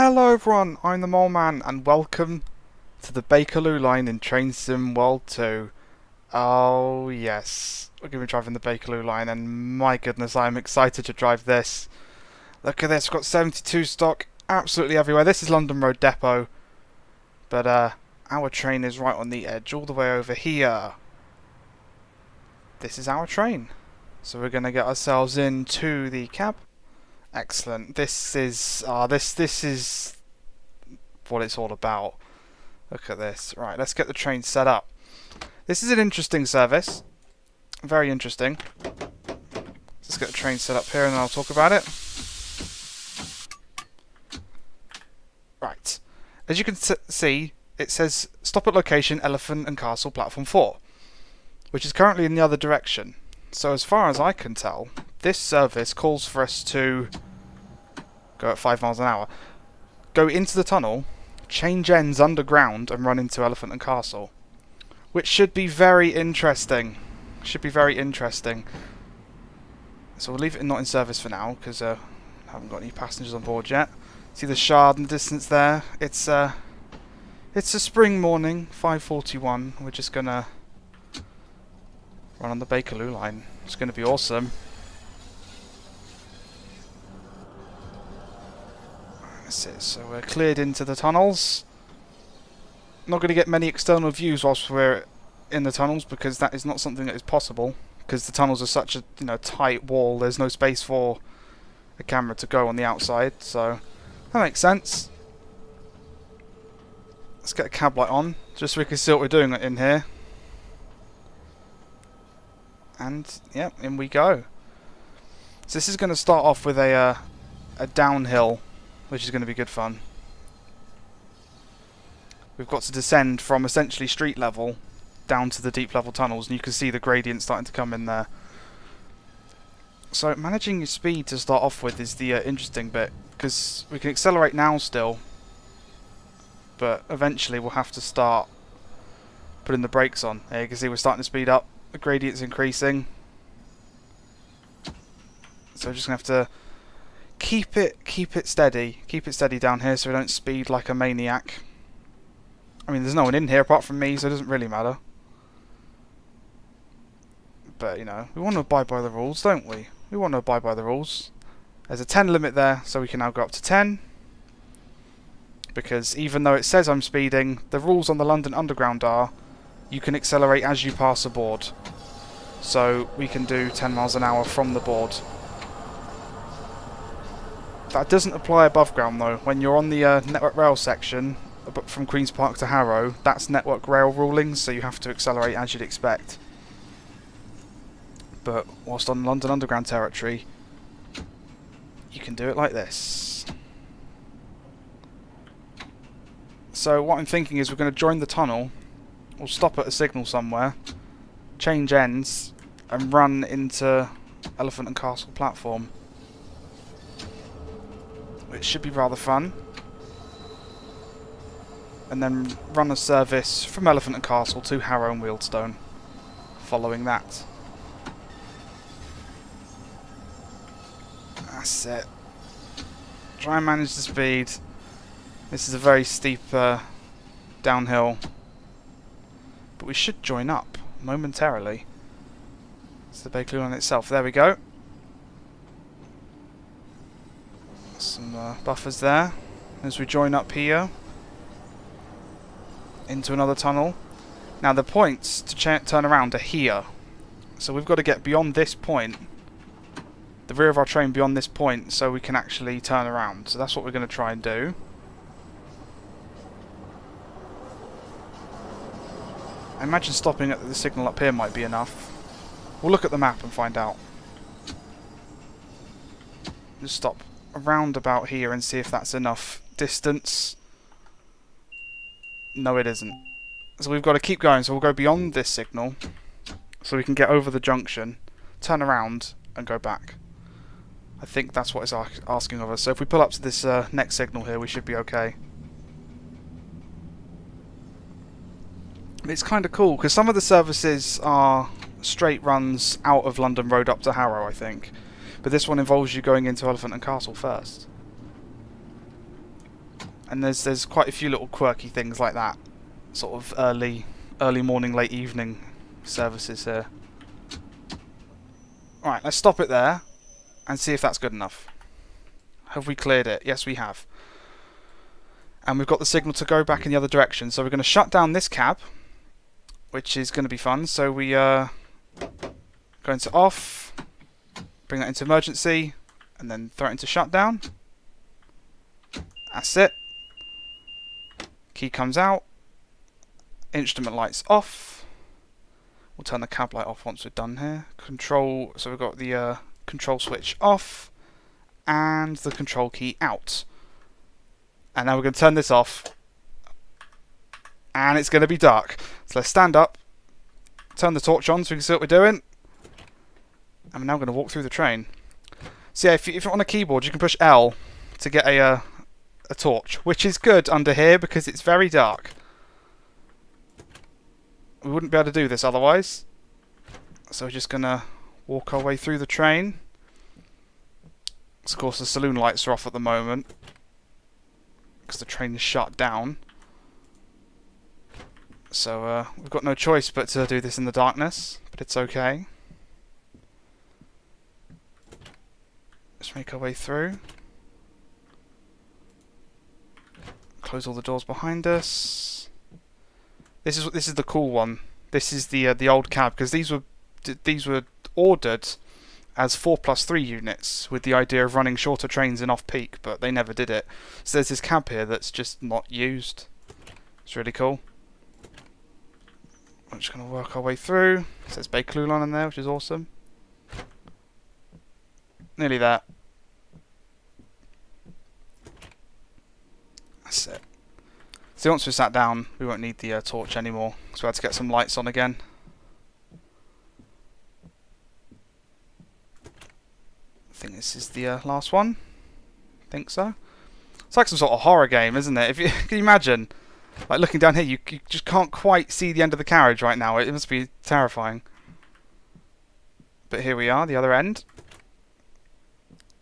Hello everyone, I'm the Mole Man and welcome to the Bakerloo line in Train Sim World 2. Oh yes, we're going to be driving the Bakerloo line and my goodness, I'm excited to drive this. Look at this, we've got 72 stock absolutely everywhere. This is London Road Depot, but our train is right on the edge, all the way over here. This is our train. So we're going to get ourselves into the cab. Excellent. This is this is what it's all about. Look at this. Right, let's get the train set up. This is an interesting service. Very interesting. Let's get the train set up here and then I'll talk about it. Right. As you can see, it says stop at location Elephant and Castle platform 4, which is currently in the other direction. So as far as I can tell, this service calls for us to go at 5 miles an hour, go into the tunnel, change ends underground and run into Elephant and Castle, which should be very interesting. Should be very interesting. So we'll leave it not in service for now because I haven't got any passengers on board yet. See the Shard in the distance there? It's a spring morning, 5:41. We're just gonna run on the Bakerloo line. It's going to be awesome. That's it. So we're cleared into the tunnels. Not going to get many external views whilst we're in the tunnels because that is not something that is possible. Because the tunnels are such a tight wall. There's no space for a camera to go on the outside. So that makes sense. Let's get a cab light on just so we can see what we're doing in here. And yeah, in we go. So this is going to start off with a downhill, which is going to be good fun. We've got to descend from essentially street level down to the deep level tunnels, and you can see the gradient starting to come in there. So managing your speed to start off with is the interesting bit, because we can accelerate now still, but eventually we'll have to start putting the brakes on. There you can see we're starting to speed up. The gradient's increasing, so we're just gonna have to keep it steady down here, so we don't speed like a maniac. I mean, there's no one in here apart from me, so it doesn't really matter. But we want to abide by the rules, don't we? We want to abide by the rules. There's a 10 limit there, so we can now go up to 10. Because even though it says I'm speeding, the rules on the London Underground are you can accelerate as you pass a board. So we can do 10 miles an hour from the board. That doesn't apply above ground though. When you're on the Network Rail section, from Queen's Park to Harrow, that's Network Rail rulings, so you have to accelerate as you'd expect. But whilst on London Underground territory, you can do it like this. So what I'm thinking is we're going to join the tunnel. We'll stop at a signal somewhere, change ends, and run into Elephant and Castle platform. It should be rather fun. And then run a service from Elephant and Castle to Harrow and Wealdstone following that. That's it. Try and manage the speed. This is a very steep downhill. But we should join up momentarily. It's the Bakerloo line itself. There we go. Some buffers there. As we join up here into another tunnel. Now the points to turn around are here. So we've got to get beyond this point. The rear of our train beyond this point so we can actually turn around. So that's what we're going to try and do. I imagine stopping at the signal up here might be enough. We'll look at the map and find out. Just stop around about here and see if that's enough distance. No, it isn't. So we've got to keep going. So we'll go beyond this signal so we can get over the junction, turn around and go back. I think that's what it's asking of us. So if we pull up to this next signal here, we should be okay. It's kind of cool because some of the services are straight runs out of London Road up to Harrow, I think. But this one involves you going into Elephant and Castle first. And there's quite a few little quirky things like that. Sort of early morning, late evening services here. Alright, let's stop it there and see if that's good enough. Have we cleared it? Yes, we have. And we've got the signal to go back in the other direction. So we're going to shut down this cab, which is going to be fun. So we go into off, bring that into emergency, and then throw it into shutdown. That's it. Key comes out. Instrument lights off. We'll turn the cab light off once we're done here. Control. So we've got the control switch off and the control key out. And now we're going to turn this off. And it's going to be dark. So let's stand up, turn the torch on so we can see what we're doing. And we're now going to walk through the train. So yeah, if you're on a keyboard, you can push L to get a torch, which is good under here because it's very dark. We wouldn't be able to do this otherwise. So we're just going to walk our way through the train. Of course, the saloon lights are off at the moment because the train is shut down. So we've got no choice but to do this in the darkness, but it's okay. Let's make our way through. Close all the doors behind us. This is the cool one. This is the old cab because these were ordered as 4+3 units with the idea of running shorter trains in off-peak, but they never did it. So there's this cab here that's just not used. It's really cool. We're just going to work our way through. It says Bakerloo line in there, which is awesome. Nearly there. That's it. So once we're sat down, we won't need the torch anymore. So we had to get some lights on again. I think this is the last one. I think so. It's like some sort of horror game, isn't it? If you can you imagine, like looking down here, you just can't quite see the end of the carriage right now. It must be terrifying. But here we are, the other end.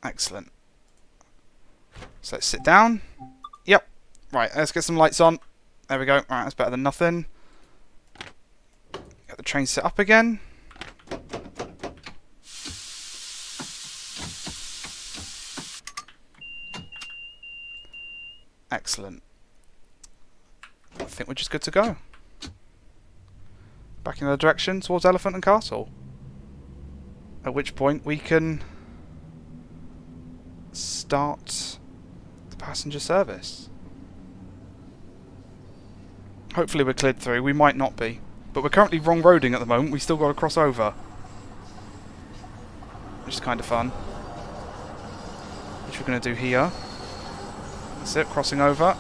Excellent. So let's sit down. Yep. Right, let's get some lights on. There we go. Right, that's better than nothing. Get the train set up again. Excellent. I think we're just good to go. Back in the direction towards Elephant and Castle. At which point we can start the passenger service. Hopefully we're cleared through. We might not be. But we're currently wrong roading at the moment. We still got to cross over. Which is kind of fun. Which we're going to do here. That's it, crossing over.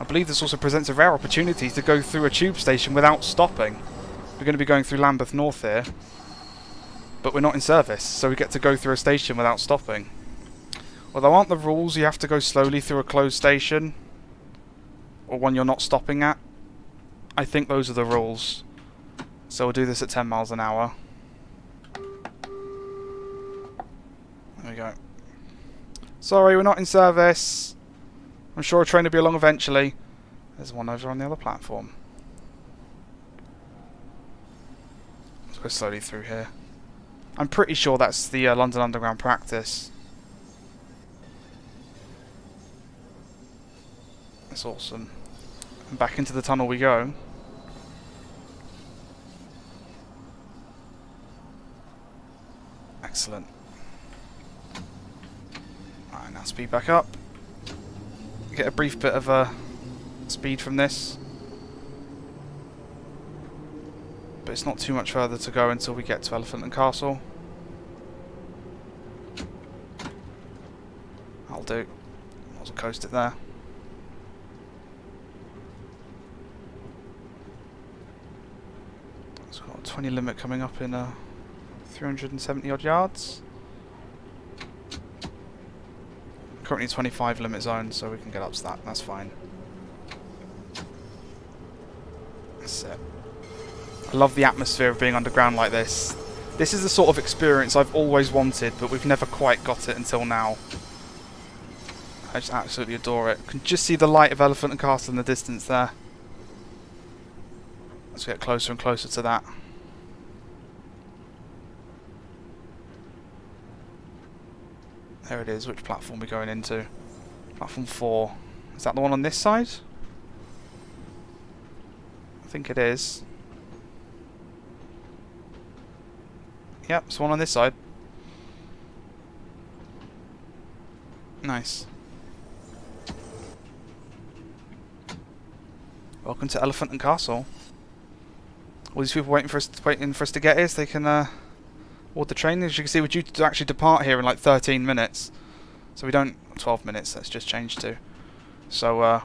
I believe this also presents a rare opportunity to go through a tube station without stopping. We're going to be going through Lambeth North here. But we're not in service, so we get to go through a station without stopping. Although aren't the rules you have to go slowly through a closed station? Or one you're not stopping at? I think those are the rules. So we'll do this at 10 miles an hour. There we go. Sorry, we're not in service. I'm sure a train will be along eventually. There's one over on the other platform. Let's go slowly through here. I'm pretty sure that's the London Underground practice. That's awesome. And back into the tunnel we go. Excellent. Alright, now speed back up. Get a brief bit of speed from this. But it's not too much further to go until we get to Elephant and Castle. I'll do. Might as well coast it there. It's got a 20 limit coming up in 370 odd yards. Currently 25 limit zone, so we can get up to that. That's fine. That's it. I love the atmosphere of being underground like this. This is the sort of experience I've always wanted, but we've never quite got it until now. I just absolutely adore it. Can just see the light of Elephant and Castle in the distance there. Let's get closer and closer to that. There it is. Which platform are we going into? Platform 4. Is that the one on this side? I think it is. Yep, it's one on this side. Nice. Welcome to Elephant and Castle. All these people waiting for us to get here so they can board the train. As you can see, we're due to actually depart here in like 13 minutes. So we don't... 12 minutes, let's just change to. So,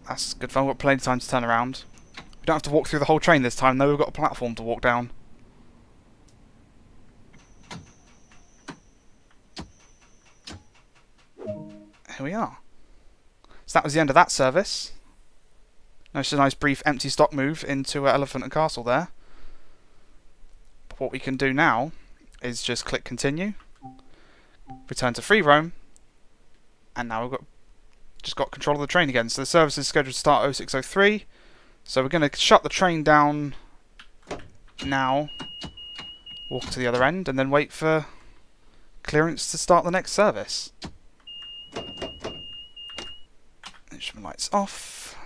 that's good fun. We've got plenty of time to turn around. We don't have to walk through the whole train this time, though. We've got a platform to walk down. Here we are. So that was the end of that service. Just a nice brief empty stock move into Elephant and Castle there. But what we can do now is just click continue, return to free roam, and now we've just got control of the train again. So the service is scheduled to start 0603. So we're going to shut the train down now, walk to the other end, and then wait for clearance to start the next service. Instrument lights off.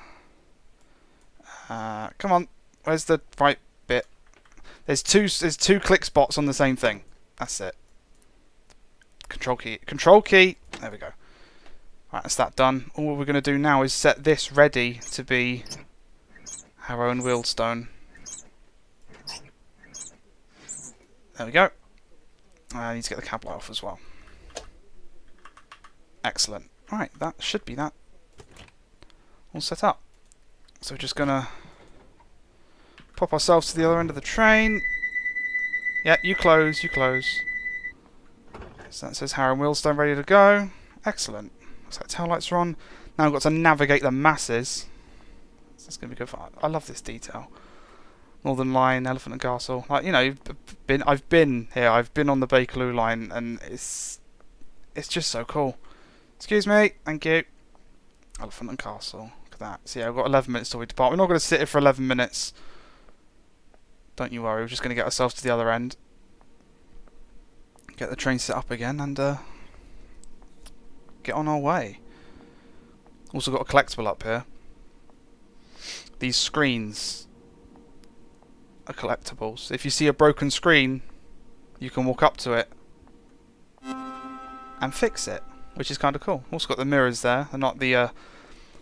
Come on, where's the right bit? There's two click spots on the same thing. That's it. Control key. Control key. There we go. Right, that's that done. All we're going to do now is set this ready to be Harrow and Wheelstone. There we go. I need to get the cab light off as well. Excellent. Right, that should be that all set up. So we're just going to pop ourselves to the other end of the train. Yeah, you close, you close. So that says Harrow and Wheelstone ready to go. Excellent. Looks like tail lights are on. Now we've got to navigate the masses. So it's going to be good fun. I love this detail. Northern Line, Elephant and Castle. Like, you know, I've been here. I've been on the Bakerloo line, and it's just so cool. Excuse me. Thank you. Elephant and Castle. Look at that. So yeah, we've got 11 minutes till we depart. We're not going to sit here for 11 minutes. Don't you worry. We're just going to get ourselves to the other end. Get the train set up again and get on our way. Also got a collectible up here. These screens are collectibles. If you see a broken screen, you can walk up to it and fix it, which is kind of cool. Also got the mirrors there. They're not the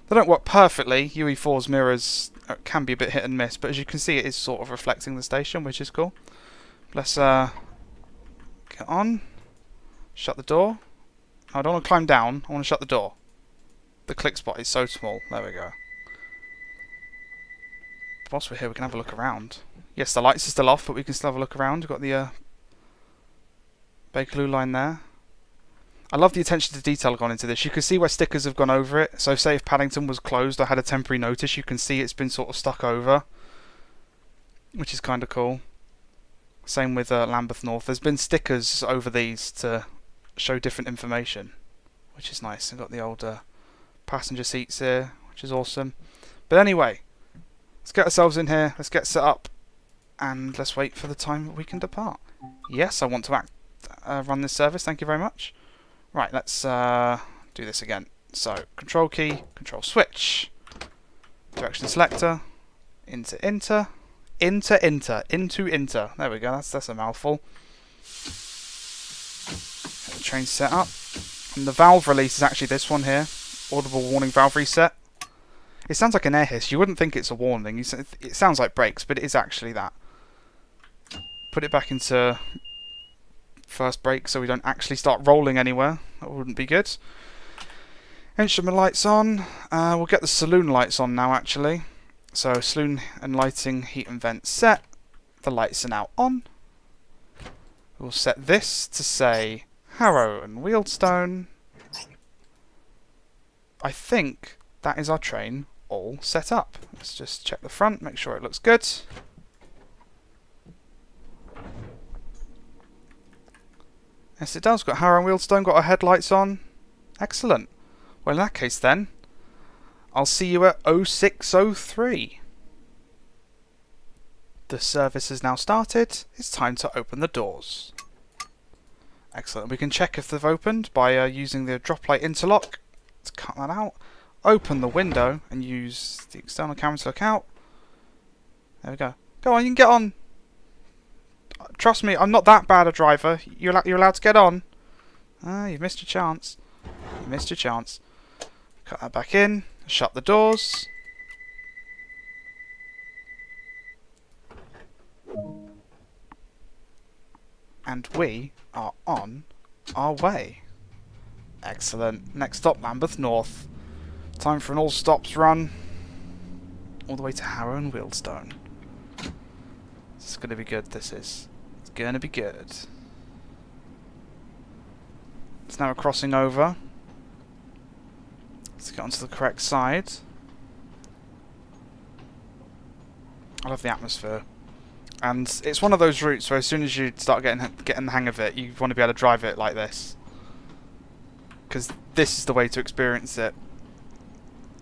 they don't work perfectly. UE4's mirrors can be a bit hit and miss, but as you can see, it is sort of reflecting the station, which is cool. Let's get on. Shut the door. I don't want to climb down. I want to shut the door. The click spot is so small. There we go. Whilst we're here, we can have a look around. Yes, the lights are still off, but we can still have a look around. We've got the Bakerloo line there. I love the attention to detail gone into this. You can see where stickers have gone over it. So say if Paddington was closed or had a temporary notice, you can see it's been sort of stuck over, which is kind of cool. Same with Lambeth North. There's been stickers over these to show different information, which is nice. We've got the old passenger seats here, which is awesome. But anyway, let's get ourselves in here. Let's get set up, and let's wait for the time that we can depart. Yes, I want to run this service. Thank you very much. Right, let's do this again. So, control key, control switch, direction selector, into enter. Into enter. There we go. That's a mouthful. Get the train set up. And the valve release is actually this one here. Audible warning valve reset. It sounds like an air hiss. You wouldn't think it's a warning. It sounds like brakes, but it is actually that. Put it back into first brake so we don't actually start rolling anywhere. That wouldn't be good. Instrument lights on. We'll get the saloon lights on now, actually. So, saloon and lighting, heat and vent set. The lights are now on. We'll set this to say Harrow and Wheelstone. I think that is our train all set up. Let's just check the front, make sure it looks good. Yes, it does. Got Harrow and Wheelstone, got our headlights on. Excellent. Well, in that case then, I'll see you at 0603. The service has now started. It's time to open the doors. Excellent. We can check if they've opened by using the drop light interlock. Let's cut that out. Open the window and use the external camera to look out. There we go. Go on, you can get on. Trust me, I'm not that bad a driver. You're allowed to get on. Ah, you've missed your chance. You missed your chance. Cut that back in. Shut the doors. And we are on our way. Excellent. Next stop, Lambeth North. Time for an all stops run. All the way to Harrow and Wheelstone. This is going to be good, this is. It's going to be good. It's now a crossing over. Let's get onto the correct side. I love the atmosphere. And it's one of those routes where as soon as you start getting the hang of it, you want to be able to drive it like this. Because this is the way to experience it.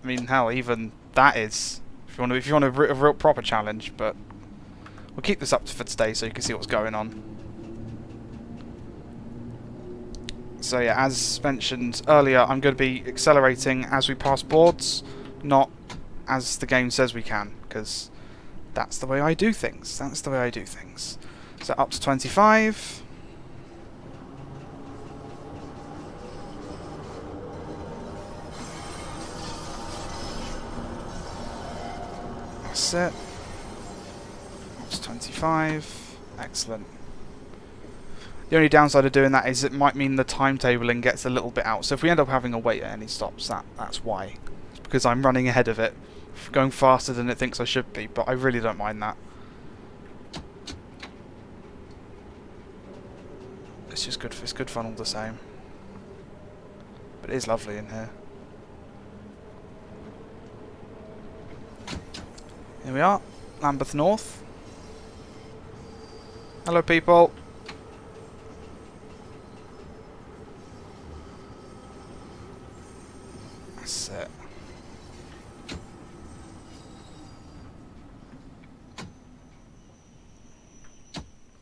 I mean, hell, even that is, if you want a real proper challenge, but we'll keep this up for today so you can see what's going on. So yeah, as mentioned earlier, I'm going to be accelerating as we pass boards, not as the game says we can, because that's the way I do things. That's the way I do things. So up to 25. That's it. Up to 25. Excellent. The only downside of doing that is it might mean the timetabling gets a little bit out. So if we end up having a wait at any stops, that's why. It's because I'm running ahead of it. Going faster than it thinks I should be, but I really don't mind that. It's just good. It's good fun all the same. But it is lovely in here. Here we are, Lambeth North. Hello, people. That's it.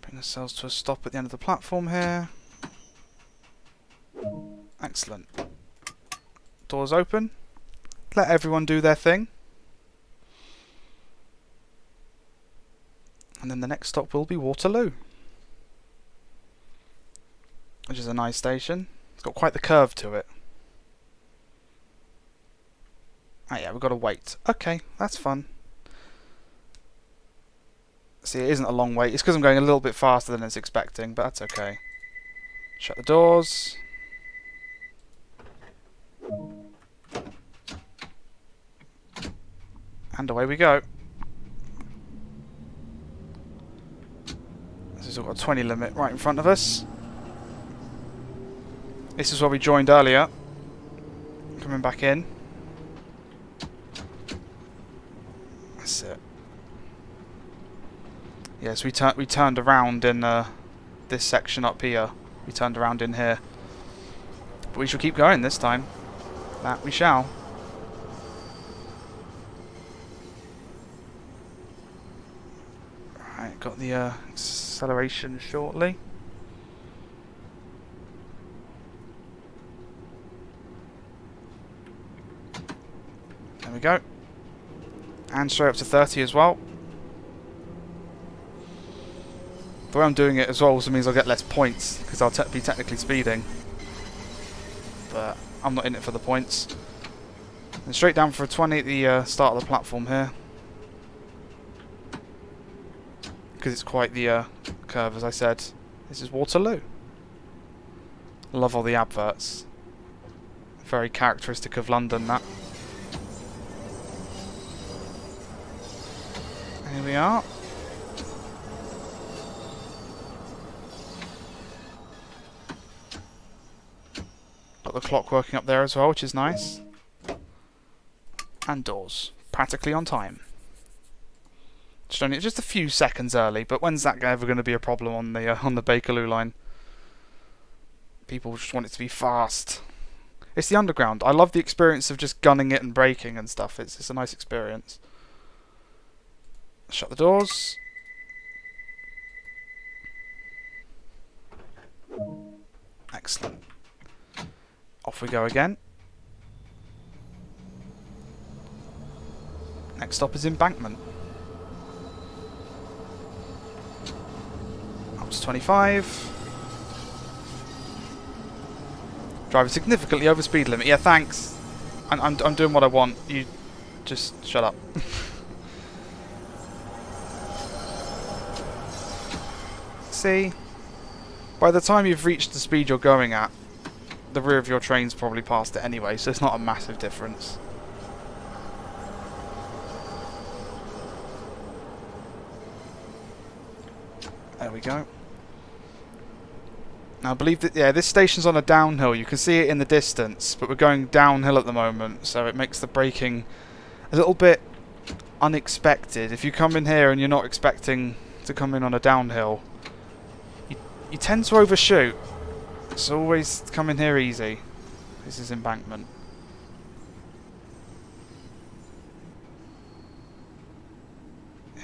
Bring ourselves to a stop at the end of the platform here. Excellent. Doors open. Let everyone do their thing. And then the next stop will be Waterloo, which is a nice station. It's got quite the curve to it. Ah yeah, we've got to wait. Okay, that's fun. See, it isn't a long wait. It's because I'm going a little bit faster than it's expecting, but that's okay. Shut the doors. And away we go. This has got a 20 limit right in front of us. This is where we joined earlier. Coming back in. That's it. Yes, we turned around in this section up here. We turned around in here. But we shall keep going this time. That we shall. Right, got the acceleration shortly. There we go. And straight up to 30 as well. The way I'm doing it as well also means I'll get less points, because I'll be technically speeding. But I'm not in it for the points. And straight down for a 20 at the start of the platform here. Because it's quite the curve, as I said. This is Waterloo. Love all the adverts. Very characteristic of London, that. Here we are. Got the clock working up there as well, which is nice. And doors. Practically on time. Just a few seconds early, but when's that ever going to be a problem on the Bakerloo line? People just want it to be fast. It's the underground. I love the experience of just gunning it and braking and stuff. It's a nice experience. Shut the doors. Excellent. Off we go again. Next stop is Embankment. Up to 25. Driving significantly over speed limit. Yeah, thanks. I'm doing what I want. You just shut up. See? By the time you've reached the speed you're going at, the rear of your train's probably past it anyway, so it's not a massive difference. There we go. Now I believe that, yeah, this station's on a downhill. You can see it in the distance, but we're going downhill at the moment, so it makes the braking a little bit unexpected. If you come in here and you're not expecting to come in on a downhill, you tend to overshoot. So always come in here easy. This is Embankment.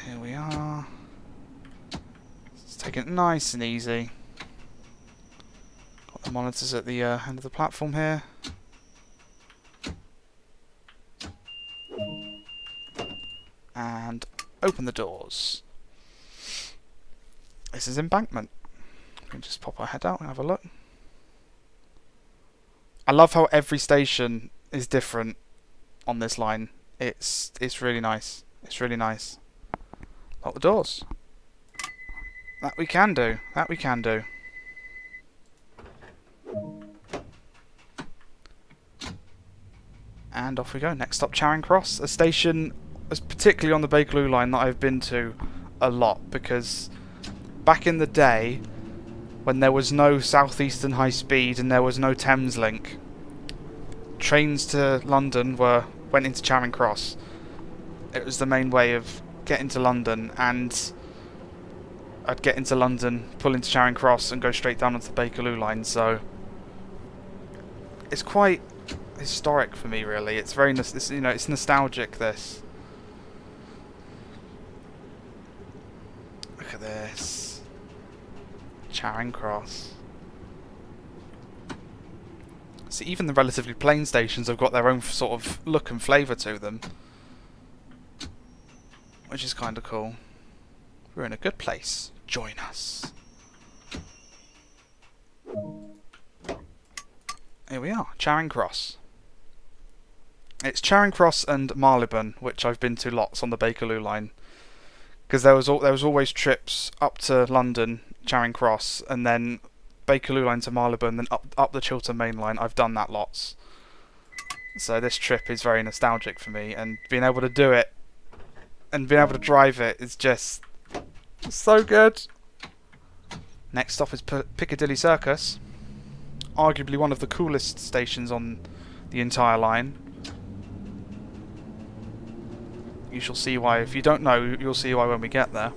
Here we are. Let's take it nice and easy. Got the monitors at the end of the platform here. And open the doors. This is Embankment. We can just pop our head out and have a look. I love how every station is different on this line. It's really nice. It's really nice. Lock the doors. That we can do. That we can do. And off we go. Next stop, Charing Cross, a station, particularly on the Bakerloo line, that I've been to a lot, because back in the day, when there was no Southeastern High Speed and there was no Thames Link, trains to London went into Charing Cross. It was the main way of getting to London, and I'd get into London, pull into Charing Cross, and go straight down onto the Bakerloo line. So it's quite historic for me, really. It's very, it's nostalgic. This. Look at this. Charing Cross. See, even the relatively plain stations have got their own sort of look and flavour to them, which is kind of cool. We're in a good place. Join us. Here we are, Charing Cross. It's Charing Cross and Marylebone, which I've been to lots on the Bakerloo line, because there was always trips up to London, Charing Cross, and then Bakerloo line to Marylebone, then up the Chiltern Main Line. I've done that lots. So this trip is very nostalgic for me, and being able to do it and being able to drive it is just so good. Next stop is Piccadilly Circus, arguably one of the coolest stations on the entire line. You shall see why. If you don't know, you'll see why when we get there.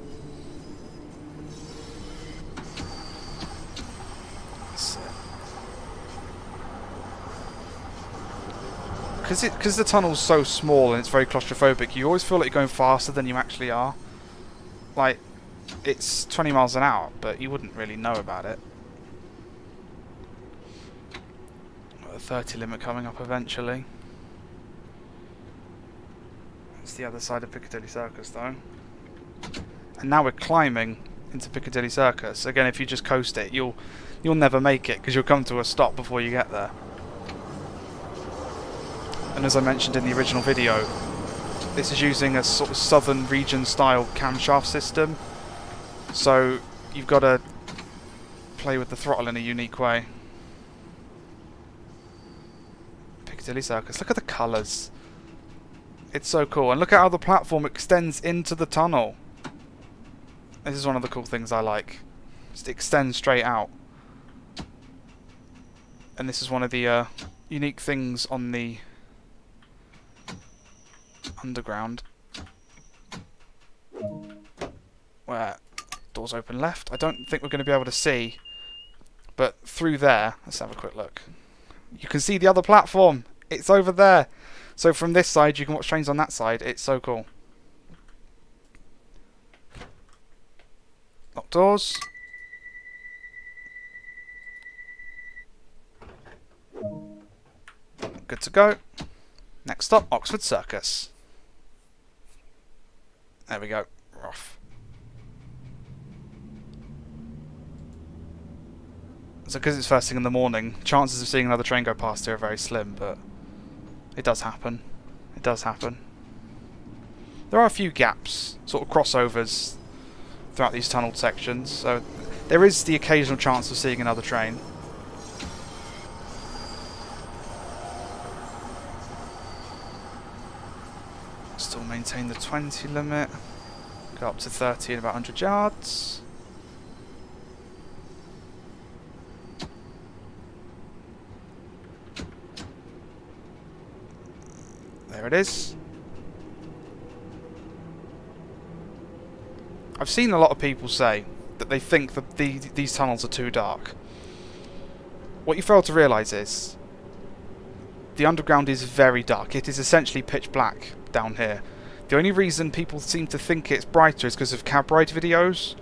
Because the tunnel's so small and it's very claustrophobic, you always feel like you're going faster than you actually are. Like, it's 20 miles an hour, but you wouldn't really know about it. Got the 30 limit coming up eventually. It's the other side of Piccadilly Circus, though. And now we're climbing into Piccadilly Circus. Again, if you just coast it, you'll never make it, because you'll come to a stop before you get there. And as I mentioned in the original video, this is using a sort of southern region style camshaft system, so you've got to play with the throttle in a unique way. Piccadilly Circus, look at the colours. It's so cool, and look at how the platform extends into the tunnel. This is one of the cool things I like. Just extends straight out. And this is one of the unique things on the underground, where doors open left. I don't think we're going to be able to see But through there, let's have a quick look. You can see the other platform. It's over there. So from this side, you can watch trains on that side. It's so cool. Lock doors. Good to go. Next stop, Oxford Circus. There we go. We're off. So because it's first thing in the morning, chances of seeing another train go past here are very slim, but it does happen. It does happen. There are a few gaps, sort of crossovers, throughout these tunnelled sections, so there is the occasional chance of seeing another train. Still maintain the 20 limit. Go up to 30 in about 100 yards. There it is. I've seen a lot of people say that they think that these tunnels are too dark. What you fail to realise is the underground is very dark. It is essentially pitch black down here. The only reason people seem to think it's brighter is because of cab ride videos.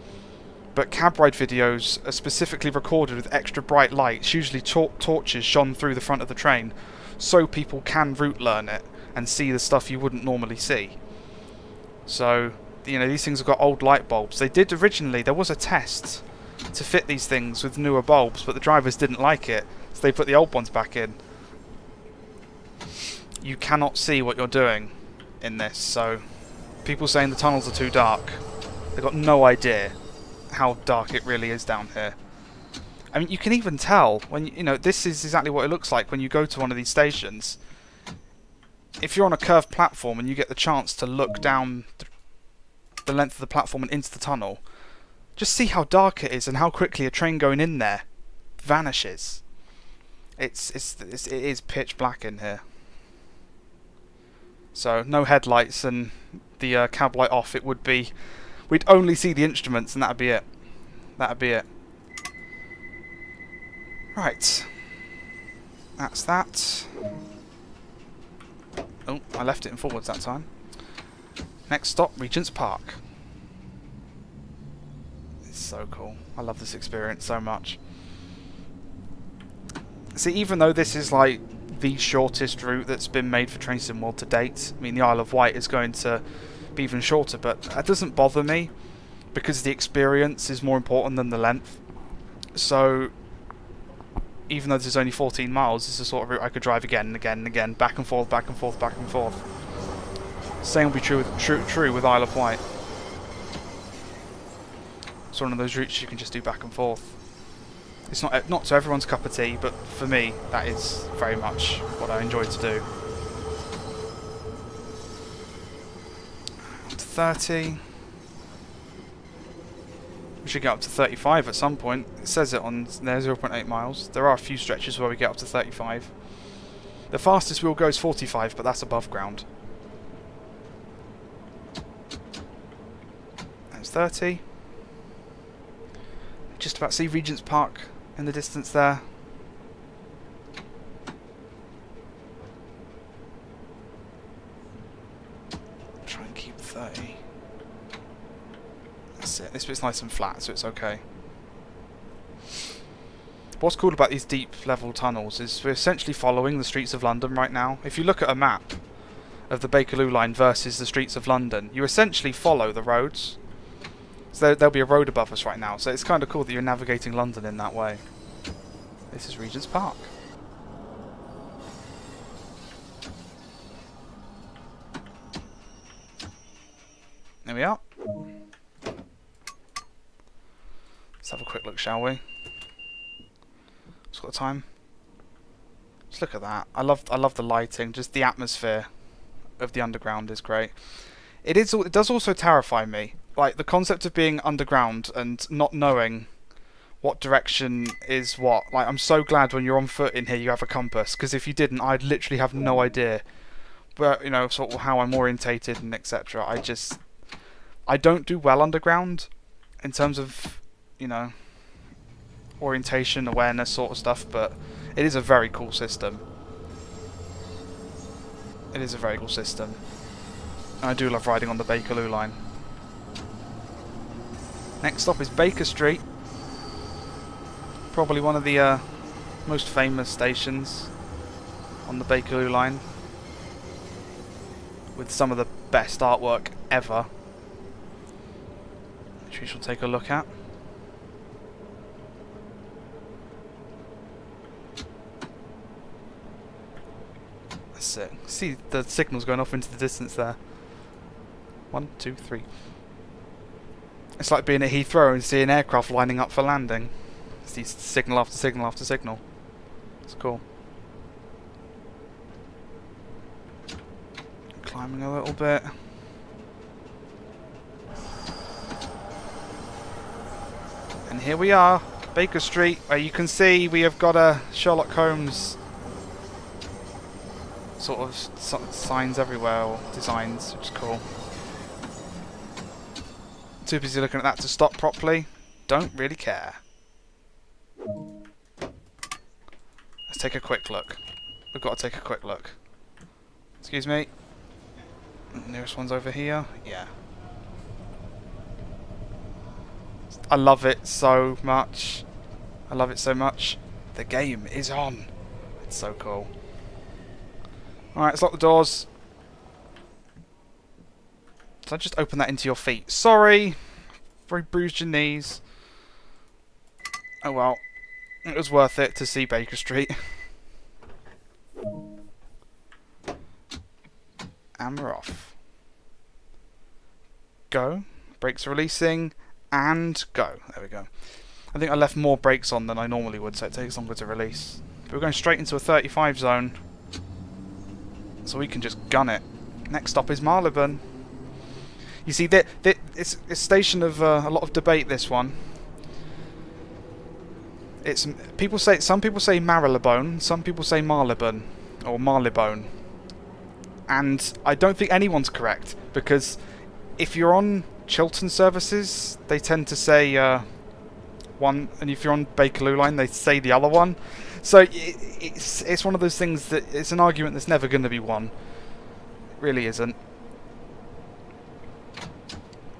But cab ride videos are specifically recorded with extra bright lights, usually torches shone through the front of the train, so people can route learn it and see the stuff you wouldn't normally see. So, you know, these things have got old light bulbs. They did originally, there was a test to fit these things with newer bulbs, but the drivers didn't like it, so they put the old ones back in. You cannot see what you're doing in this, so people saying the tunnels are too dark, they've got no idea how dark it really is down here. I mean, you can even tell when you know, this is exactly what it looks like when you go to one of these stations. If you're on a curved platform and you get the chance to look down the length of the platform and into the tunnel, just see how dark it is and how quickly a train going in there vanishes. It is pitch black in here. So no headlights and the cab light off. It would be, we'd only see the instruments and that'd be it. That'd be it. Right. That's that. Oh, I left it in forwards that time. Next stop, Regent's Park. It's so cool. I love this experience so much. See, even though this is like the shortest route that's been made for Train Sim World to date, I mean, the Isle of Wight is going to be even shorter, but that doesn't bother me because the experience is more important than the length. So, even though this is only 14 miles, this is the sort of route I could drive again and again and again, back and forth, back and forth, back and forth. Same will be true with Isle of Wight. It's one of those routes you can just do back and forth. It's not to everyone's cup of tea, but for me, that is very much what I enjoy to do. Up to 30. We should get up to 35 at some point. It says it on there, 0.8 miles. There are a few stretches where we get up to 35. The fastest we'll go is 45, but that's above ground. That's 30. Just about see Regent's Park in the distance there. Try and keep 30. That's it. This bit's nice and flat, so it's okay. What's cool about these deep level tunnels is we're essentially following the streets of London right now. If you look at a map of the Bakerloo line versus the streets of London, you essentially follow the roads. So there'll be a road above us right now, so it's kind of cool that you're navigating London in that way. This is Regent's Park. There we are. Let's have a quick look, shall we? What's got the time? Just look at that. I love the lighting. Just the atmosphere of the underground is great. It does also terrify me. Like the concept of being underground and not knowing what direction is what. Like I'm so glad when you're on foot in here you have a compass, because if you didn't, I'd literally have no idea where, you know, sort of how I'm orientated and etc. I don't do well underground in terms of, you know, orientation, awareness sort of stuff, but it is a very cool system. It is a very cool system. And I do love riding on the Bakerloo line. Next stop is Baker Street. Probably one of the most famous stations on the Bakerloo line, with some of the best artwork ever, which we shall take a look at. That's it. See the signals going off into the distance there. 1, 2, 3. It's like being at Heathrow and seeing aircraft lining up for landing. See signal after signal after signal. It's cool. Climbing a little bit. And here we are, Baker Street, where you can see we have got a Sherlock Holmes sort of signs everywhere, or designs, which is cool. Too busy looking at that to stop properly. Don't really care. Let's take a quick look. We've got to take a quick look. Excuse me. Nearest one's over here. Yeah. I love it so much. I love it so much. The game is on. It's so cool. Alright, let's lock the doors. Did I just open that into your feet? Sorry. Very bruised your knees. Oh well. It was worth it to see Baker Street. And we're off. Go. Brakes are releasing. And go. There we go. I think I left more brakes on than I normally would, so it takes longer to release. But we're going straight into a 35 zone. So we can just gun it. Next stop is Marylebone. You see, it's a station of a lot of debate, this one. Some people say Marylebone, some people say Marylebone, or Marylebone. And I don't think anyone's correct, because if you're on Chiltern services, they tend to say one, and if you're on Bakerloo line, they say the other one. So it's one of those things that it's an argument that's never going to be won. It really isn't.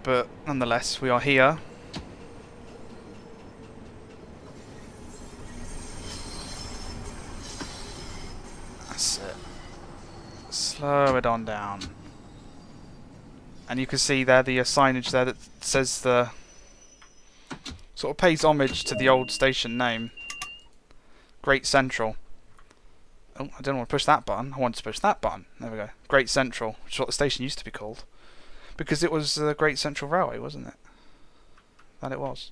But nonetheless, we are here. That's it. Slow it on down. And you can see there the signage there that says the sort of pays homage to the old station name, Great Central. Oh, I didn't want to push that button. I wanted to push that button. There we go. Great Central, which is what the station used to be called, because it was the Great Central Railway, wasn't it? That it was.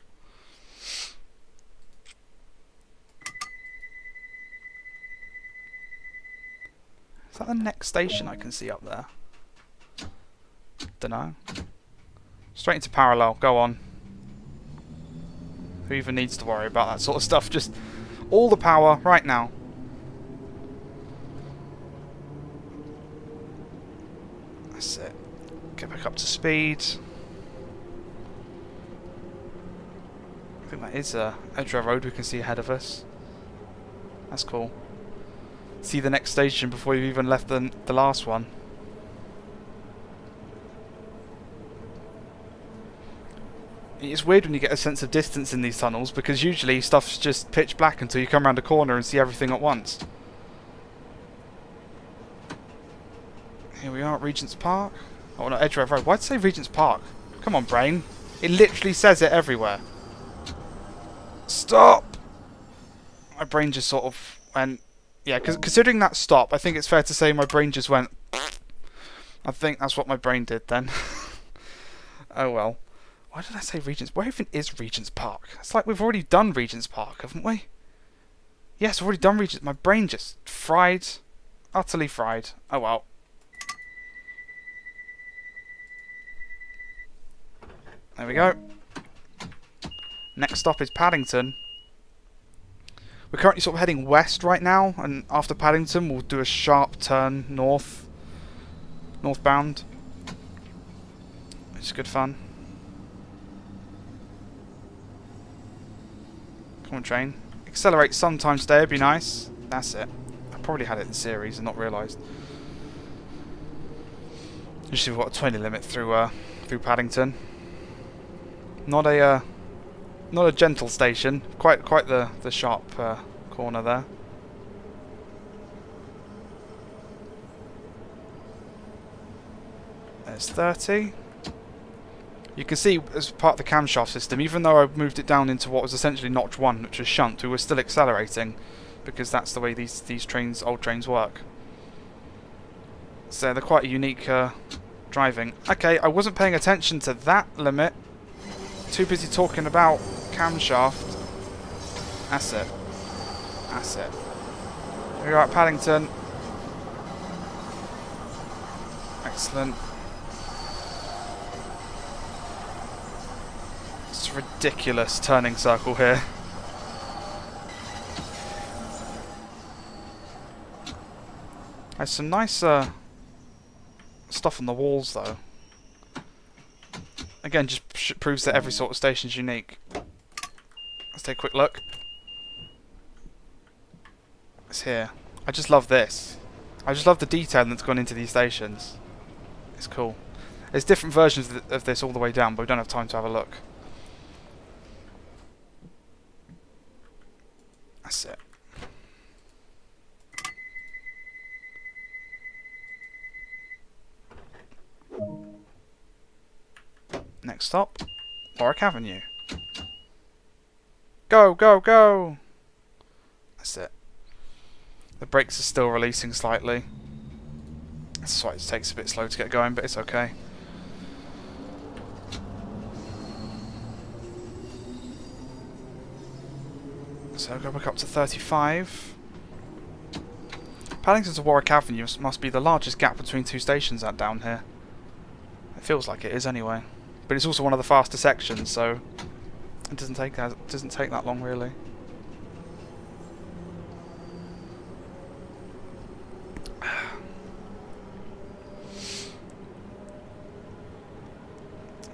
Is that the next station I can see up there? Dunno. Straight into parallel. Go on. Who even needs to worry about that sort of stuff? Just all the power right now. That's it. Get back up to speed. I think that is a Edgware Road we can see ahead of us. That's cool. See the next station before you've even left the last one. It's weird when you get a sense of distance in these tunnels, because usually stuff's just pitch black until you come around a corner and see everything at once. Here we are at Regent's Park. Oh no, Edgware Road. Why'd it say Regent's Park? Come on, brain. It literally says it everywhere. Stop! My brain just sort of went... Yeah, considering that stop, I think it's fair to say my brain just went... I think that's what my brain did then. Oh well. Why did I say Regent's? Where even is Regent's Park? It's like we've already done Regent's Park, haven't we? Yes, we've already done Regent's. My brain just fried. Utterly fried. Oh well. There we go. Next stop is Paddington. We're currently sort of heading west right now, and after Paddington we'll do a sharp turn northbound. It's good fun. Come on, train. Accelerate sometime today, it'd be nice. That's it. I probably had it in series and not realised. Usually we've got a 20 limit through Paddington. Not a gentle station. Quite the sharp corner there. There's 30. You can see as part of the camshaft system, even though I moved it down into what was essentially notch 1, which was shunt, we were still accelerating because that's the way these old trains work. So they're quite a unique driving. Okay, I wasn't paying attention to that limit. Too busy talking about camshaft. That's it. That's it. Here we are at Paddington. Excellent. It's a ridiculous turning circle here. There's some nice stuff on the walls though. Again, just proves that every sort of station is unique. Let's take a quick look. It's here. I just love this. I just love the detail that's gone into these stations. It's cool. There's different versions of this all the way down, but we don't have time to have a look. That's it. Next stop, Warwick Avenue. Go, go, go! That's it. The brakes are still releasing slightly. That's why it takes a bit slow to get going, but it's okay. So go back up to 35. Paddington to Warwick Avenue must be the largest gap between two stations down here. It feels like it is anyway. But it's also one of the faster sections, so it doesn't take that long really.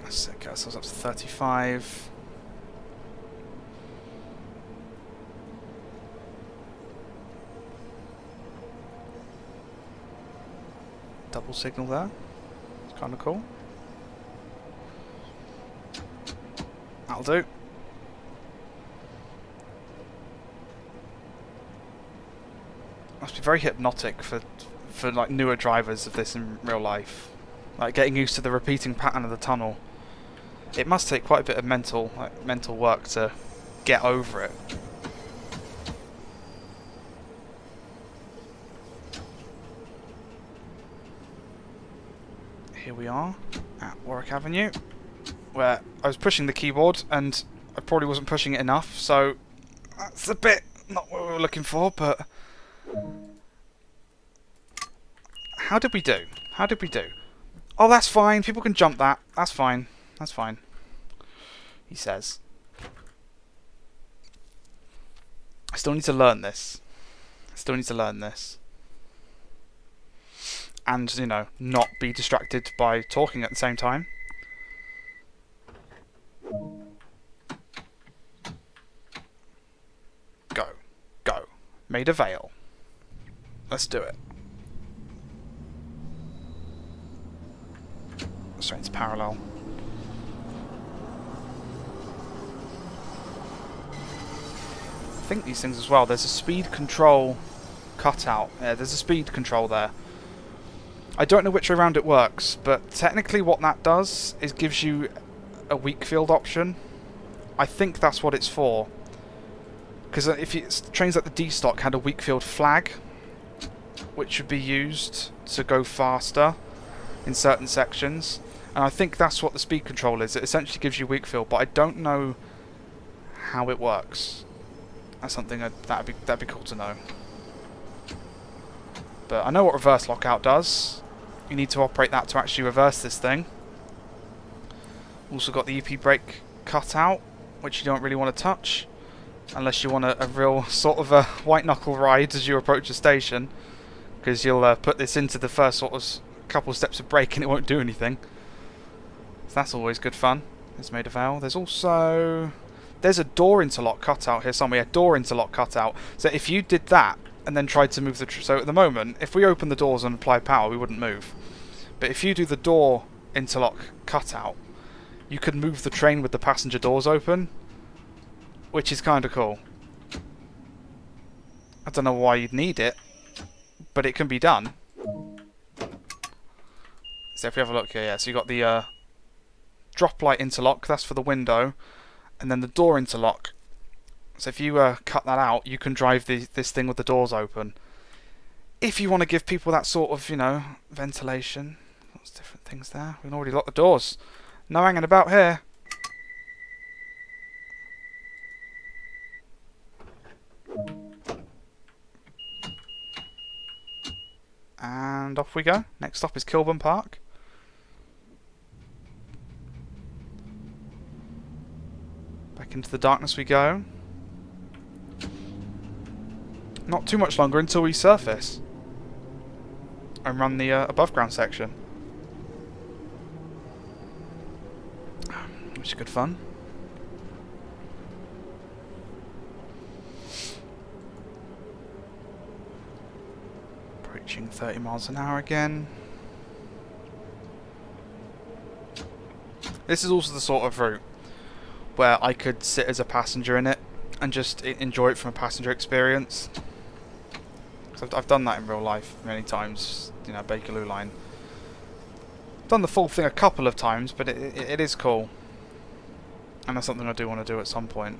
Let's get ourselves up to 35. Double signal there. It's kind of cool. That'll do. Must be very hypnotic for like newer drivers of this in real life. Like getting used to the repeating pattern of the tunnel. It must take quite a bit of mental work to get over it. Here we are at Warwick Avenue, where I was pushing the keyboard and I probably wasn't pushing it enough, so that's a bit not what we were looking for, but how did we do? How did we do? Oh, that's fine. People can jump that. That's fine. That's fine. He says. I still need to learn this. I still need to learn this. And, you know, not be distracted by talking at the same time. Go. Go. Maida Vale. Let's do it. Straight into parallel. I think these things as well, there's a speed control cutout. Yeah, there's a speed control there. I don't know which way around it works, but technically what that does is gives you a weak field option. I think that's what it's for. Because if trains like the D-Stock had a weak field flag, which would be used to go faster in certain sections, and I think that's what the speed control is. It essentially gives you weak field, but I don't know how it works. That's something that'd be cool to know. But I know what reverse lockout does. You need to operate that to actually reverse this thing. Also got the EP brake cut out, which you don't really want to touch unless you want a real sort of a white knuckle ride as you approach a station, because you'll put this into the first sort of couple steps of brake and it won't do anything. So that's always good fun. It's Maida Vale. There's also there's a door interlock cutout here somewhere. A door interlock cutout. So if you did that and then tried to move the... So at the moment, if we open the doors and apply power, we wouldn't move. But if you do the door interlock cutout, you could move the train with the passenger doors open, which is kind of cool. I don't know why you'd need it, but it can be done. So if we have a look here, yeah, so you got the drop light interlock, that's for the window, and then the door interlock. So if you cut that out, you can drive this thing with the doors open. If you want to give people that sort of, you know, ventilation, lots of different things there. We can already lock the doors. No hanging about here. And off we go. Next stop is Kilburn Park. Back into the darkness we go. Not too much longer until we surface and run the above ground section, which is good fun. Approaching 30 miles an hour again. This is also the sort of route where I could sit as a passenger in it and just enjoy it from a passenger experience. So I've done that in real life many times, you know, Bakerloo line. Done the full thing a couple of times, but it is cool. And that's something I do want to do at some point.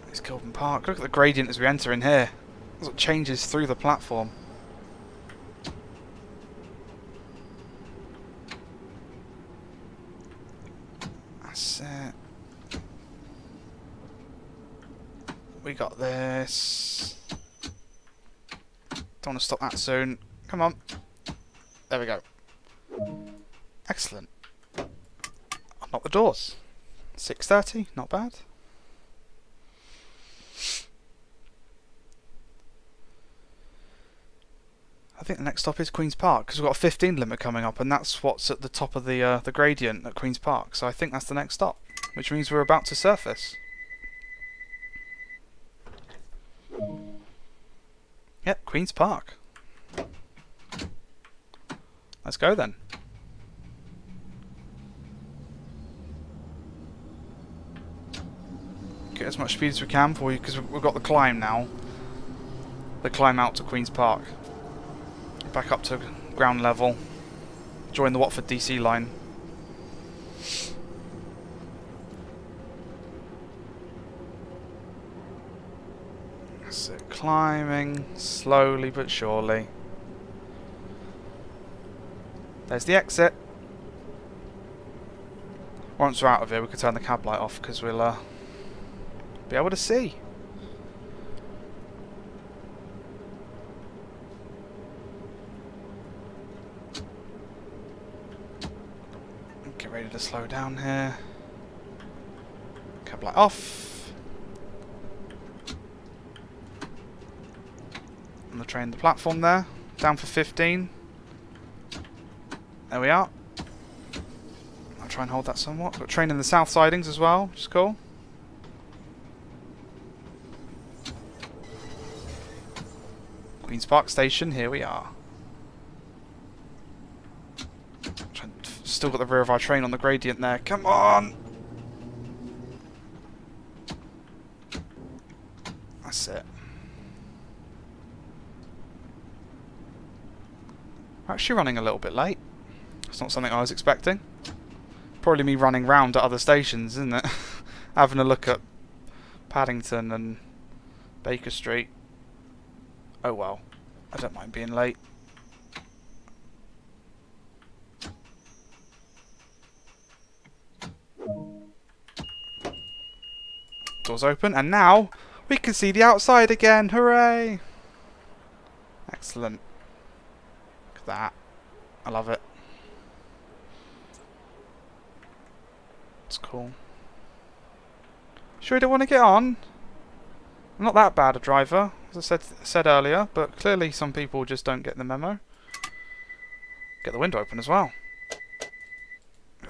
It's Kilburn Park. Look at the gradient as we enter in here. It changes through the platform. That's it. We got this. Don't want to stop that soon. Come on. There we go. Excellent. Unlock the doors. 6:30, not bad. I think the next stop is Queen's Park, because we've got a 15 limit coming up, and that's what's at the top of the gradient at Queen's Park. So I think that's the next stop, which means we're about to surface. Yep, Queen's Park. Let's go then. Get as much speed as we can for you, because we've got the climb now. The climb out to Queen's Park. Back up to ground level. Join the Watford DC line. So climbing slowly but surely. There's the exit. Once we're out of here, we can turn the cab light off because we'll be able to see. Get ready to slow down here. Cab light off. On the train, the platform there. Down for 15. There we are. I'll try and hold that somewhat. Got a train in the south sidings as well, which is cool. Queen's Park Station, here we are. Still got the rear of our train on the gradient there. Come on! That's it. We're actually running a little bit late. It's not something I was expecting. Probably me running round at other stations, isn't it? Having a look at Paddington and Baker Street. Oh well. I don't mind being late. Doors open, and now we can see the outside again. Hooray! Excellent. Look at that. I love it. It's cool. Sure you don't want to get on? I'm not that bad a driver, as I said earlier, but clearly some people just don't get the memo. Get the window open as well.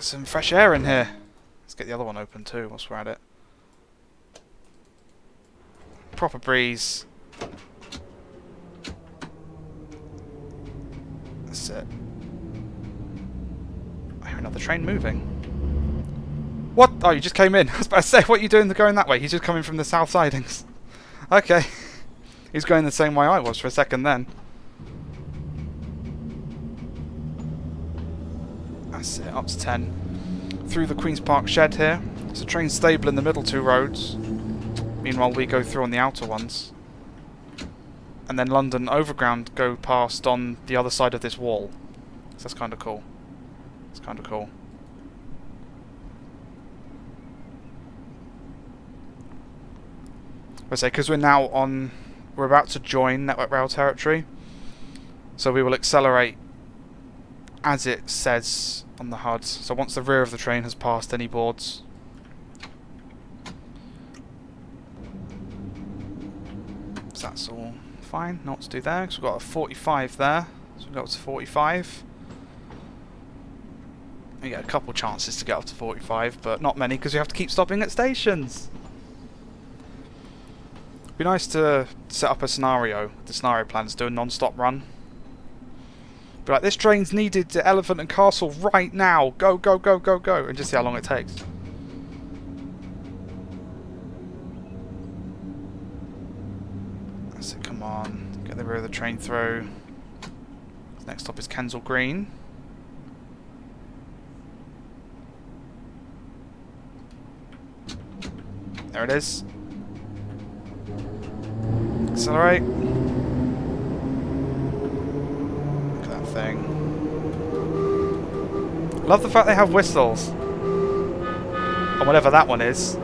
Get some fresh air in here. Let's get the other one open too whilst we're at it. Proper breeze. That's it. I hear another train moving. What? Oh, you just came in. I was about to say, what are you doing going that way? He's just coming from the south sidings. Okay. He's going the same way I was for a second then. That's it, up to 10. Through the Queen's Park shed here. There's a train stable in the middle two roads. Meanwhile, we go through on the outer ones. And then London Overground go past on the other side of this wall. So that's kind of cool. It's kind of cool. I say, because we're about to join Network Rail territory, so we will accelerate as it says on the HUD. So once the rear of the train has passed any boards. So that's all fine. Not to do there, because we've got a 45 there. So we go up to 45. We get a couple chances to get up to 45, but not many because we have to keep stopping at stations. It'd be nice to set up a scenario. The scenario plans do a non-stop run. Be like, this train's needed to Elephant and Castle right now. Go, go, go, go, go. And just see how long it takes. That's it, come on. Get the rear of the train through. Next stop is Kensal Green. There it is. Accelerate. Look at that thing. Love the fact they have whistles. Or whatever that one is.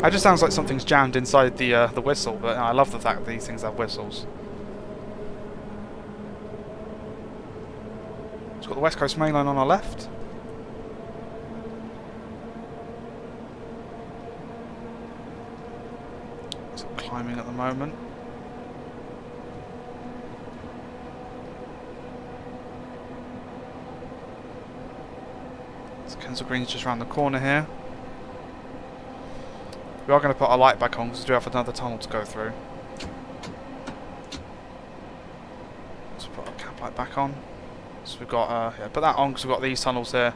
It just sounds like something's jammed inside the whistle, but I love the fact that these things have whistles. It's got the West Coast Main Line on our left. Climbing at the moment. So Kensal Green's just around the corner here. We are going to put our light back on because we do have another tunnel to go through. Let's put our cab light back on. So we've got, yeah, put that on because we've got these tunnels here.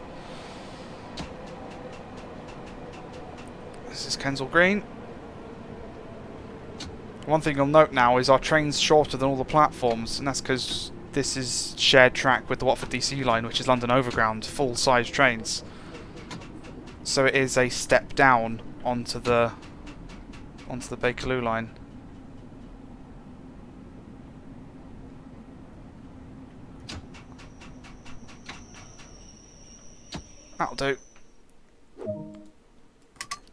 This is Kensal Green. One thing you'll note now is our train's shorter than all the platforms, and that's because this is shared track with the Watford DC line, which is London Overground, full-size trains. So it is a step down onto the Bakerloo line. That'll do.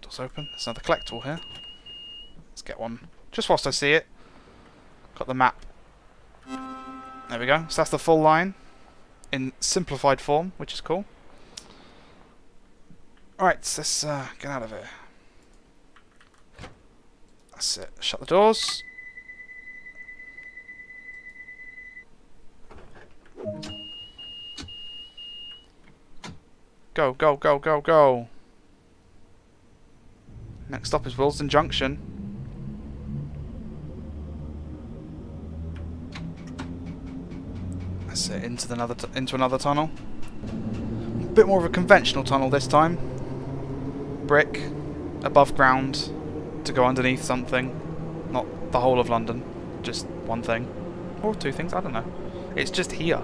Doors open. There's another collectible here. Let's get one. Just whilst I see it. Got the map. There we go. So that's the full line in simplified form, which is cool. Alright, let's get out of here. That's it. Shut the doors. Go, go, go, go, go. Next stop is Willesden Junction. That's it, into another tunnel. A bit more of a conventional tunnel this time. Brick, above ground, to go underneath something. Not the whole of London, just one thing. Or two things, I don't know. It's just here.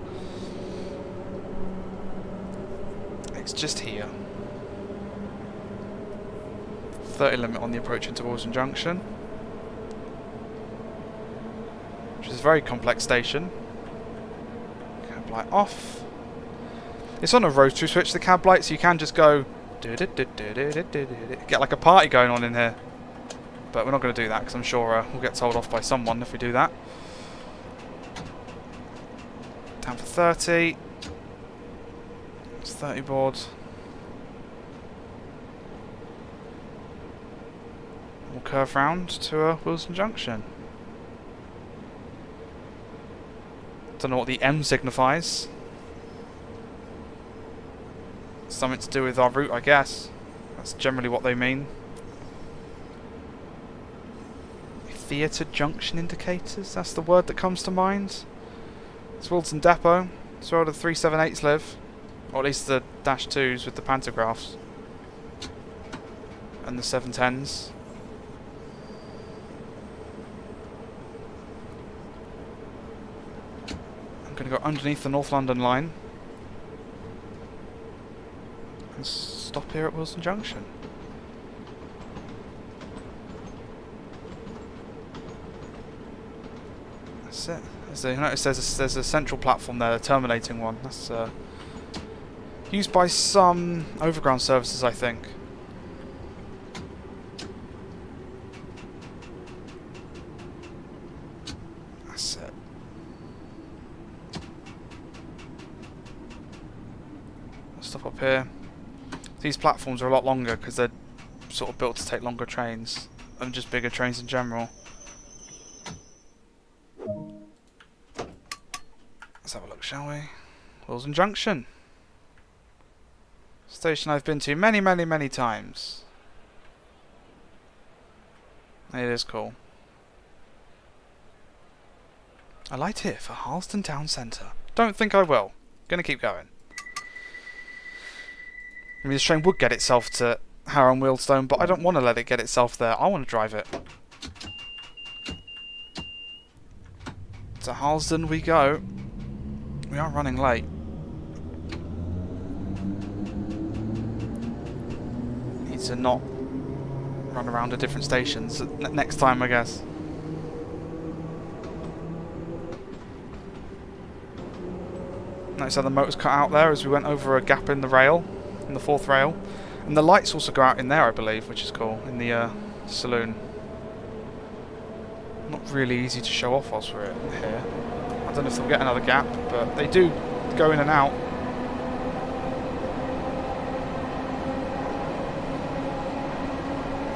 It's just here. 30 limit on the approach into Willesden Junction. Which is a very complex station. Cab light off. It's on a rotary switch, the cab light, so you can just go get like a party going on in here. But we're not going to do that because I'm sure we'll get told off by someone if we do that. Down for 30. It's 30 board. We'll curve round to Willesden Junction. Don't know what the M signifies. Something to do with our route, I guess. That's generally what they mean. Theatre junction indicators, that's the word that comes to mind. It's Wilton Depot. It's where all the 378s live. Or at least the Dash 2s with the pantographs. And the 710s. I'm going to go underneath the North London line. And stop here at Wilson Junction. That's it. You notice there's a central platform there, the terminating one. That's used by some overground services, I think. That's it. Let's stop up here. These platforms are a lot longer because they're sort of built to take longer trains and just bigger trains in general. Let's have a look, shall we? Wilson Junction. Station I've been to many, many, many times. It is cool. I light here for Harleston Town Centre. Don't think I will. Gonna keep going. I mean, this train would get itself to Harrow and Wealdstone, but I don't want to let it get itself there. I want to drive it. To Harlesden we go. We are running late. Need to not run around to different stations next time, I guess. Notice how the motor's cut out there as we went over a gap in the rail, in the fourth rail. And the lights also go out in there, I believe, which is cool, in the saloon. Not really easy to show off whilst we're here. I don't know if they'll get another gap, but they do go in and out.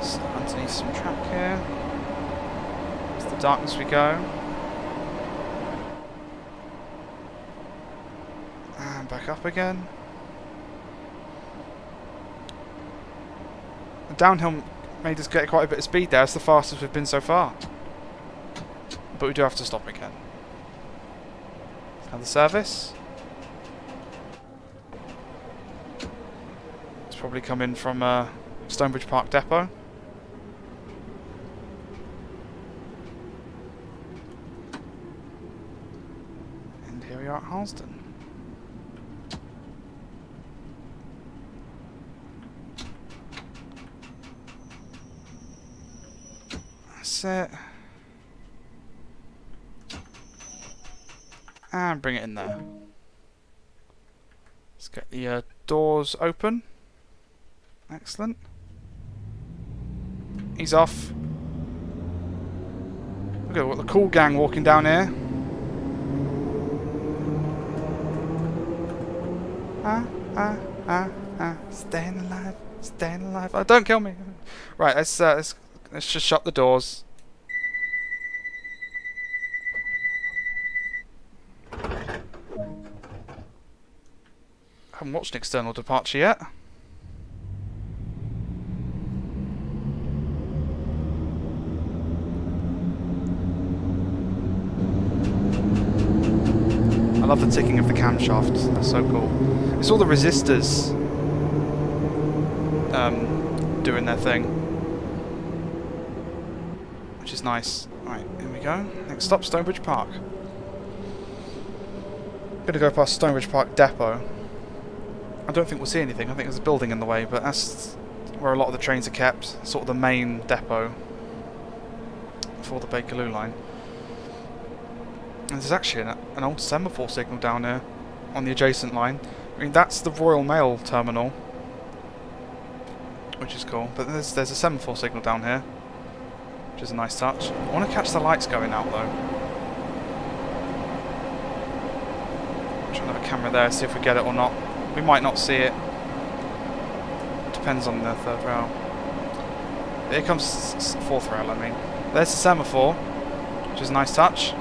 So underneath some track here. It's the darkness we go. And back up again. The downhill made us get quite a bit of speed there. It's the fastest we've been so far. But we do have to stop again. Another service. It's probably coming from Stonebridge Park Depot. And here we are at Harlesden. That's it. And bring it in there. Let's get the doors open. Excellent. He's off. Look at what the cool gang walking down here. Staying alive, staying alive. Oh, don't kill me. Right, let's just shut the doors. I haven't watched an external departure yet. I love the ticking of the camshaft. That's so cool. It's all the resistors doing their thing, which is nice. Right, here we go. Next stop, Stonebridge Park. Gonna go past Stonebridge Park Depot. I don't think we'll see anything. I think there's a building in the way, but that's where a lot of the trains are kept. Sort of the main depot for the Bakerloo line. And there's actually an old semaphore signal down here on the adjacent line. I mean, that's the Royal Mail terminal, which is cool. But there's a semaphore signal down here, which is a nice touch. I want to catch the lights going out though. I'm trying to have a camera there, see if we get it or not. We might not see it. Depends on the third rail. Here comes fourth rail, I mean. There's the semaphore, which is a nice touch.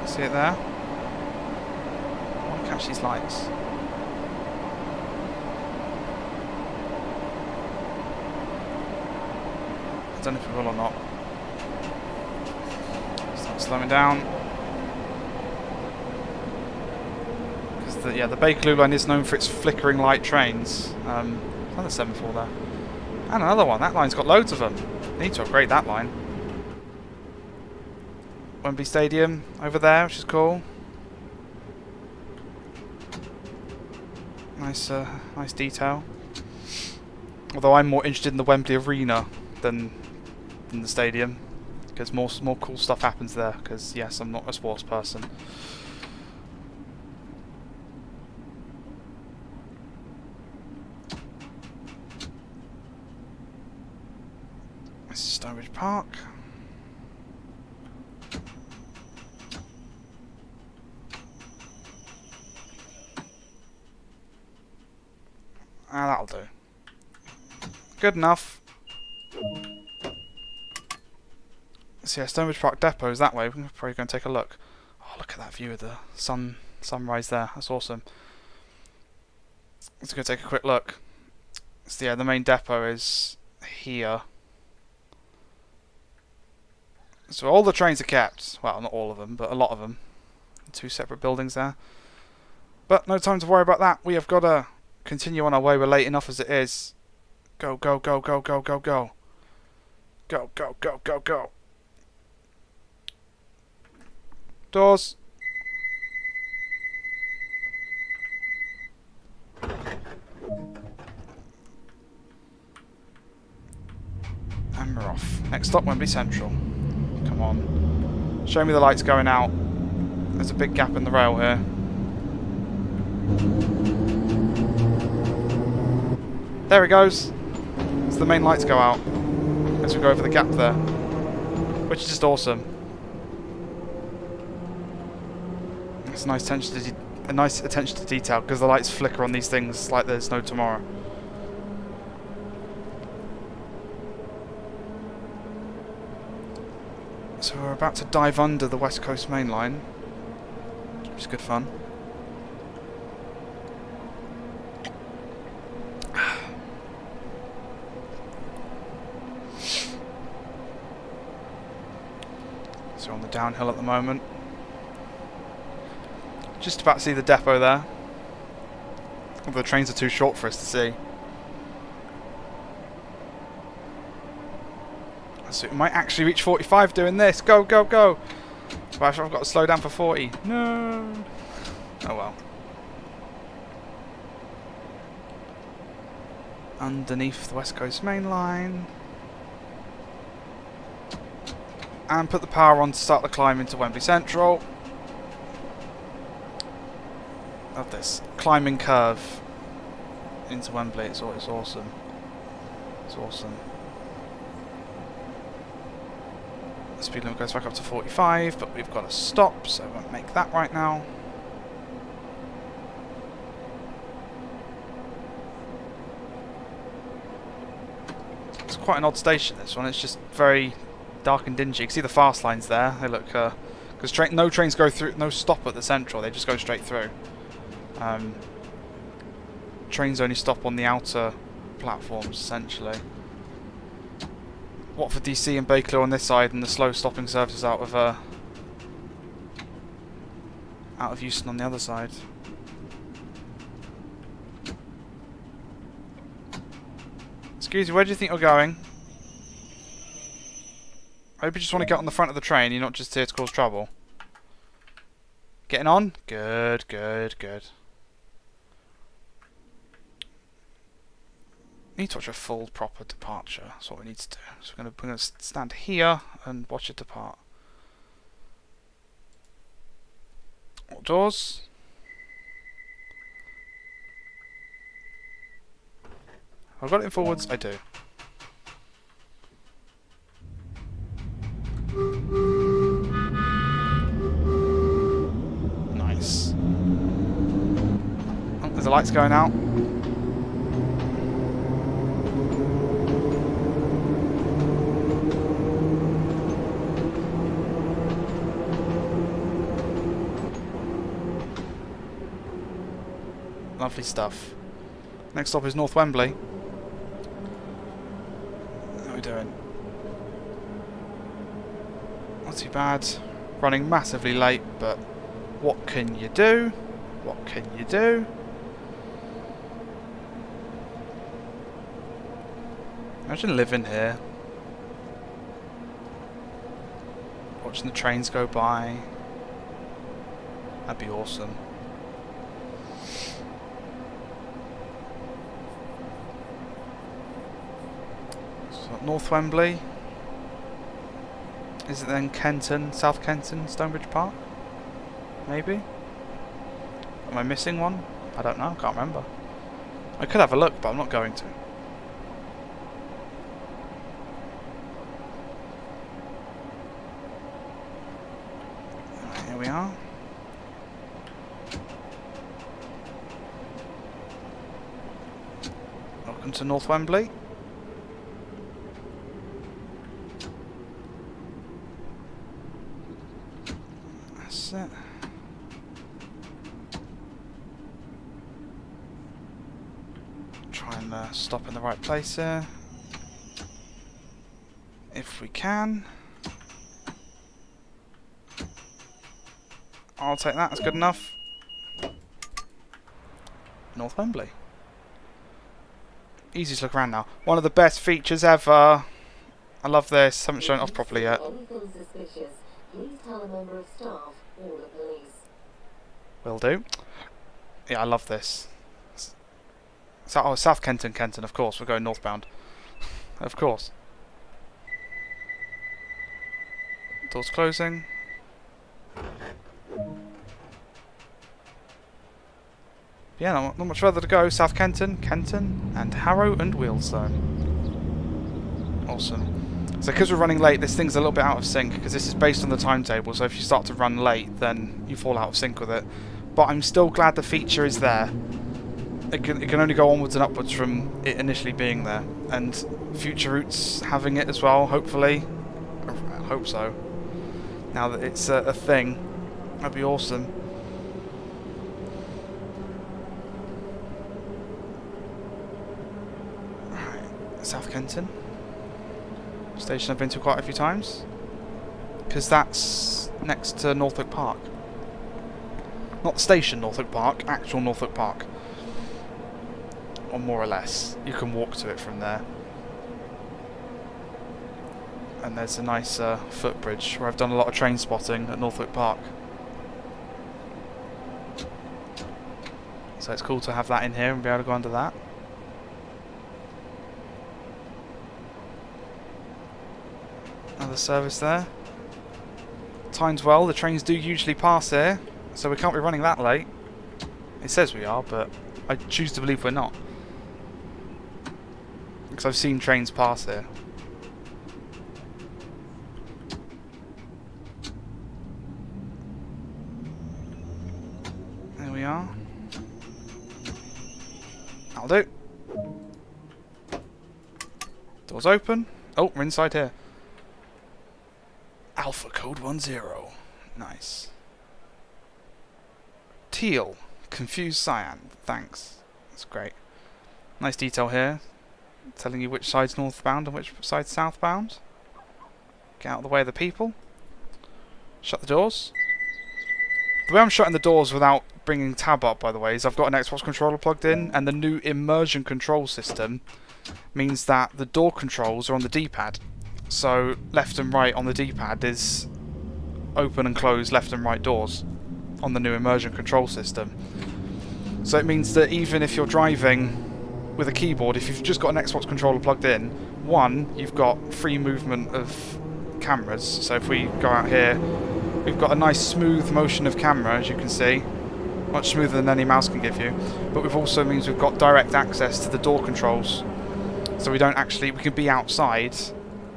See it there? I want to catch these lights. don't know if it will or not. Start slowing down. Because the Bakerloo line is known for its flickering light trains. Another 7-4 there. And another one. That line's got loads of them. Need to upgrade that line. Wembley Stadium over there, which is cool. Nice detail. Although I'm more interested in the Wembley Arena than the stadium, because more cool stuff happens there. Because yes, I'm not a sports person. This is Stonebridge Park. That'll do. Good enough. So yeah, Stonebridge Park Depot is that way. We're probably going to take a look. Oh, look at that view of the sunrise there. That's awesome. Let's go take a quick look. So yeah, the main depot is here. So all the trains are kept. Well, not all of them, but a lot of them. 2 separate buildings there. But no time to worry about that. We have got to continue on our way. We're late enough as it is. Go, go, go, go, go, go, go. Go, go, go, go, go. Doors. And we're off. Next stop, Wembley Central. Come on. Show me the lights going out. There's a big gap in the rail here. There it goes. So the main lights go out as we go over the gap there, which is just awesome. It's a nice attention to detail because the lights flicker on these things like there's no tomorrow. So we're about to dive under the West Coast Main Line, which is good fun. So on the downhill at the moment. Just about to see the depot there. Although the trains are too short for us to see. So we might actually reach 45 doing this. Go, go, go! But I've got to slow down for 40. No! Oh well. Underneath the West Coast Main Line. And put the power on to start the climb into Wembley Central. Love this climbing curve into Wembley. It's awesome. It's awesome. The speed limit goes back up to 45, but we've got to stop, so I won't make that right now. It's quite an odd station, this one. It's just very dark and dingy. You can see the fast lines there. They look because no trains go through, no stop at the central. They just go straight through. Trains only stop on the outer platforms, essentially. Watford DC and Bakerloo on this side, and the slow stopping services out of Euston on the other side. Excuse me, where do you think you're going? I hope you just want to get on the front of the train, you're not just here to cause trouble. Getting on? Good, good, good. Need to watch a full, proper departure. That's what we need to do. So we're going to stand here and watch it depart. All doors. I've got it in forwards. I do. Nice. Oh, there's the lights going out. Lovely stuff. Next stop is North Wembley. How are we doing? Not too bad. Running massively late, but what can you do? What can you do? Imagine living here. Watching the trains go by. That'd be awesome. So North Wembley. Is it then Kenton, South Kenton, Stonebridge Park? Maybe? Am I missing one? I don't know, can't remember. I could have a look, but I'm not going to. Right, here we are. Welcome to North Wembley. That's it. Try and stop in the right place here. If we can. I'll take that, that's good enough. North Wembley. Easy to look around now. One of the best features ever. I love this. Haven't shown it off properly yet. Anything suspicious, please tell a member of staff or the police. Will do. Yeah, I love this. So, oh, South Kenton, Kenton, of course. We're going northbound. Of course. Doors closing. Yeah, not much further to go. South Kenton, Kenton, and Harrow and Wealdstone. Awesome. So because we're running late, this thing's a little bit out of sync, because this is based on the timetable, so if you start to run late, then you fall out of sync with it. But I'm still glad the feature is there. It can only go onwards and upwards from it initially being there. And future routes having it as well, hopefully. I hope so. Now that it's a thing, that'd be awesome. South Kenton. Station I've been to quite a few times. Because that's next to Norfolk Park. Not the station Norfolk Park, actual Norfolk Park. Or more or less. You can walk to it from there. And there's a nice footbridge where I've done a lot of train spotting at Norfolk Park. So it's cool to have that in here and be able to go under that. Another service there. Times well, the trains do usually pass here, so we can't be running that late. It says we are, but I choose to believe we're not. Because I've seen trains pass here. There we are. That'll do. Doors open. Oh, we're inside here. Alpha code 10. Nice. Teal. Confused cyan. Thanks. That's great. Nice detail here. Telling you which side's northbound and which side's southbound. Get out of the way of the people. Shut the doors. The way I'm shutting the doors without bringing tab up, by the way, is I've got an Xbox controller plugged in, and the new immersion control system means that the door controls are on the D-pad. So left and right on the D-pad is open and close left and right doors on the new immersion control system. So it means that even if you're driving with a keyboard, if you've just got an Xbox controller plugged in, one, you've got free movement of cameras. So if we go out here, we've got a nice smooth motion of camera, as you can see, much smoother than any mouse can give you. But we've also means we've got direct access to the door controls. So we can be outside.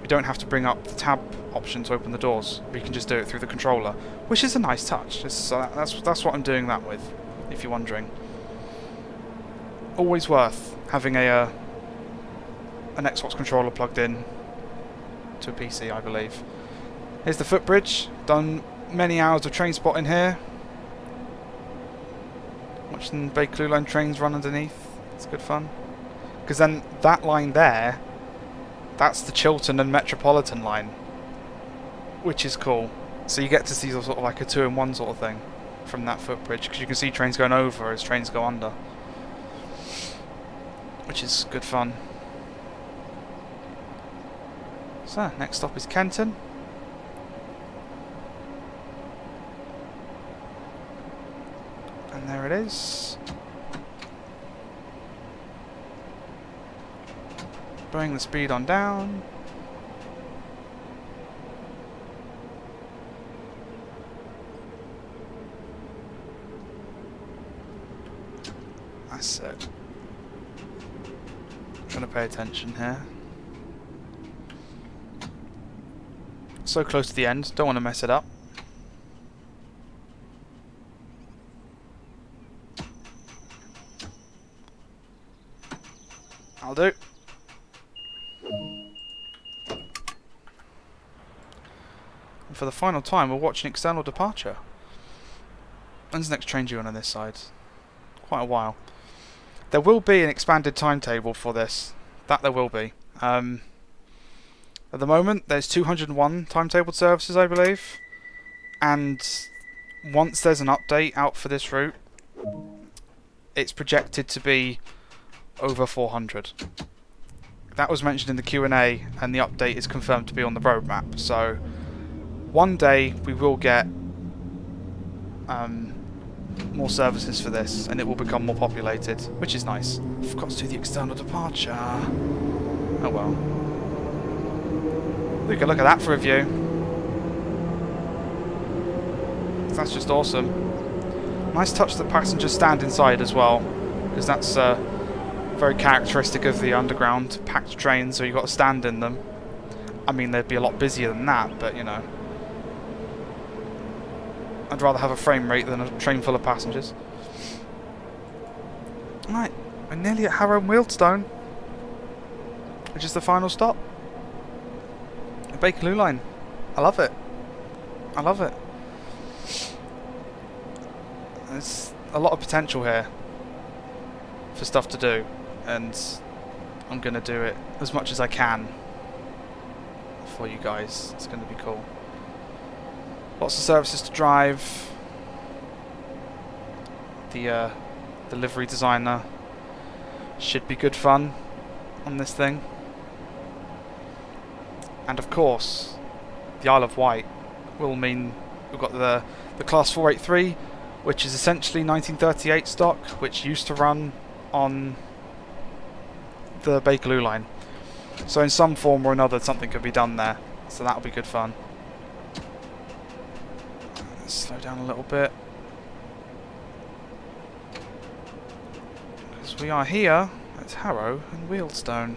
We don't have to bring up the tab option to open the doors. We can just do it through the controller, which is a nice touch. That's what I'm doing that with, if you're wondering. Always worth having an Xbox controller plugged in to a PC, I believe. Here's the footbridge. Done many hours of train spotting here. Watching Bakerloo line trains run underneath. It's good fun. Because then that line there, that's the Chiltern and Metropolitan line. which is cool. So you get to see sort of like a 2-in-1 sort of thing from that footbridge, because you can see trains going over as trains go under, which is good fun. So next stop is Kenton. And there it is. Bring the speed on down. That's it. Trying to pay attention here. So close to the end, don't want to mess it up. I'll do. And for the final time, we're watching external departure. When's the next train due on this side? Quite a while. There will be an expanded timetable for this. That there will be. At the moment, there's 201 timetabled services, I believe. And once there's an update out for this route, it's projected to be over 400. That was mentioned in the Q&A, and the update is confirmed to be on the roadmap. So one day we will get more services for this, and it will become more populated, which is nice. I forgot to do the external departure. Oh well. We can look at that for a view. That's just awesome. Nice touch that passengers stand inside as well, because that's very characteristic of the underground packed trains, so you've got to stand in them. I mean, they'd be a lot busier than that, but you know. I'd rather have a frame rate than a train full of passengers. Right, we're nearly at Harrow and Wealdstone, which is the final stop. The Bakerloo line. I love it. I love it. There's a lot of potential here for stuff to do, and I'm going to do it as much as I can for you guys. It's going to be cool. Lots of services to drive. The livery designer should be good fun on this thing. And of course, the Isle of Wight will mean we've got the Class 483, which is essentially 1938 stock, which used to run on the Bakerloo line. So in some form or another, something could be done there. So that'll be good fun. Let's slow down a little bit, because we are here at Harrow and Wealdstone.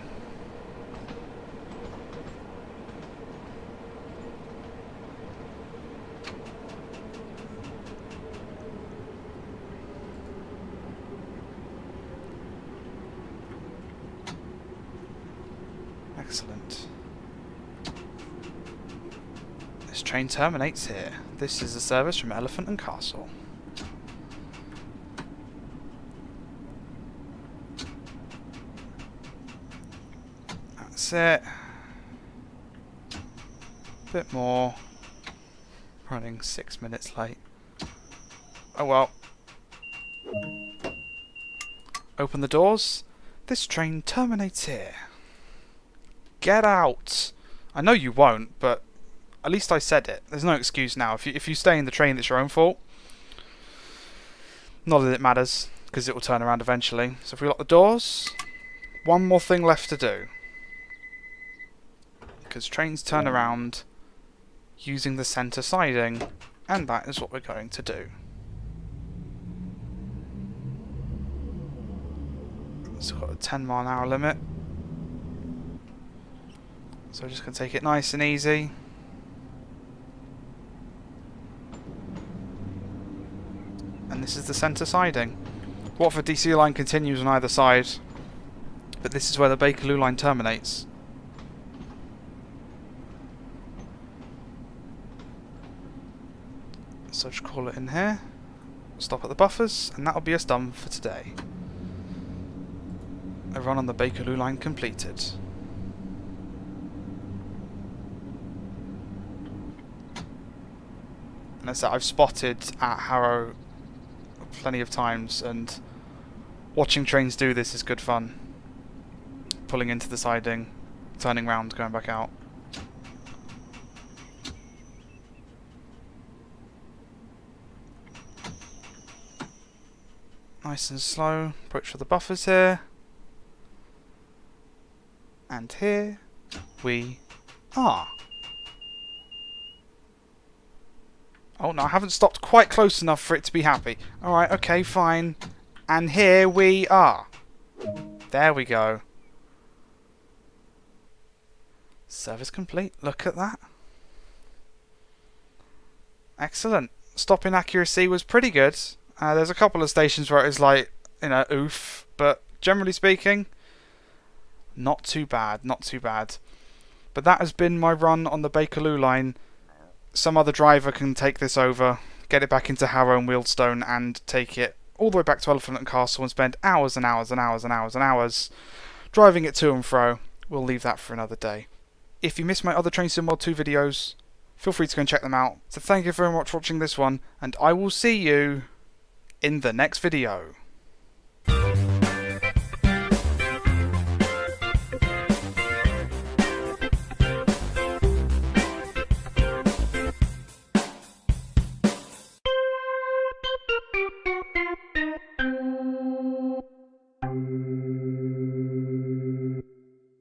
Excellent. This train terminates here. This is a service from Elephant and Castle. That's it. Bit more. Running 6 minutes late. Oh well. Open the doors. This train terminates here. Get out! I know you won't, but at least I said it. There's no excuse now. If you stay in the train, it's your own fault. Not that it matters, because it will turn around eventually. So if we lock the doors, one more thing left to do. Because trains turn around using the centre siding, and that is what we're going to do. So we've got a 10-mile-an-hour limit. So we're just going to take it nice and easy. And this is the centre siding. Watford DC line continues on either side, but this is where the Bakerloo line terminates. So just call it in here, stop at the buffers, and that'll be us done for today. A run on the Bakerloo line completed. And as I said, I've spotted at Harrow plenty of times, and watching trains do this is good fun. Pulling into the siding, turning round, going back out. Nice and slow. Approach for the buffers here. And here we are. Oh no, I haven't stopped quite close enough for it to be happy. Alright, okay, fine. And here we are. There we go. Service complete. Look at that. Excellent. Stopping accuracy was pretty good. There's a couple of stations where it was like, you know, oof. But generally speaking, not too bad. Not too bad. But that has been my run on the Bakerloo line. Some other driver can take this over, get it back into Harrow and Wealdstone, and take it all the way back to Elephant and Castle and spend hours and hours and hours and hours and hours driving it to and fro. We'll leave that for another day. If you missed my other Train Sim World 2 videos, feel free to go and check them out. So thank you very much for watching this one, and I will see you in the next video.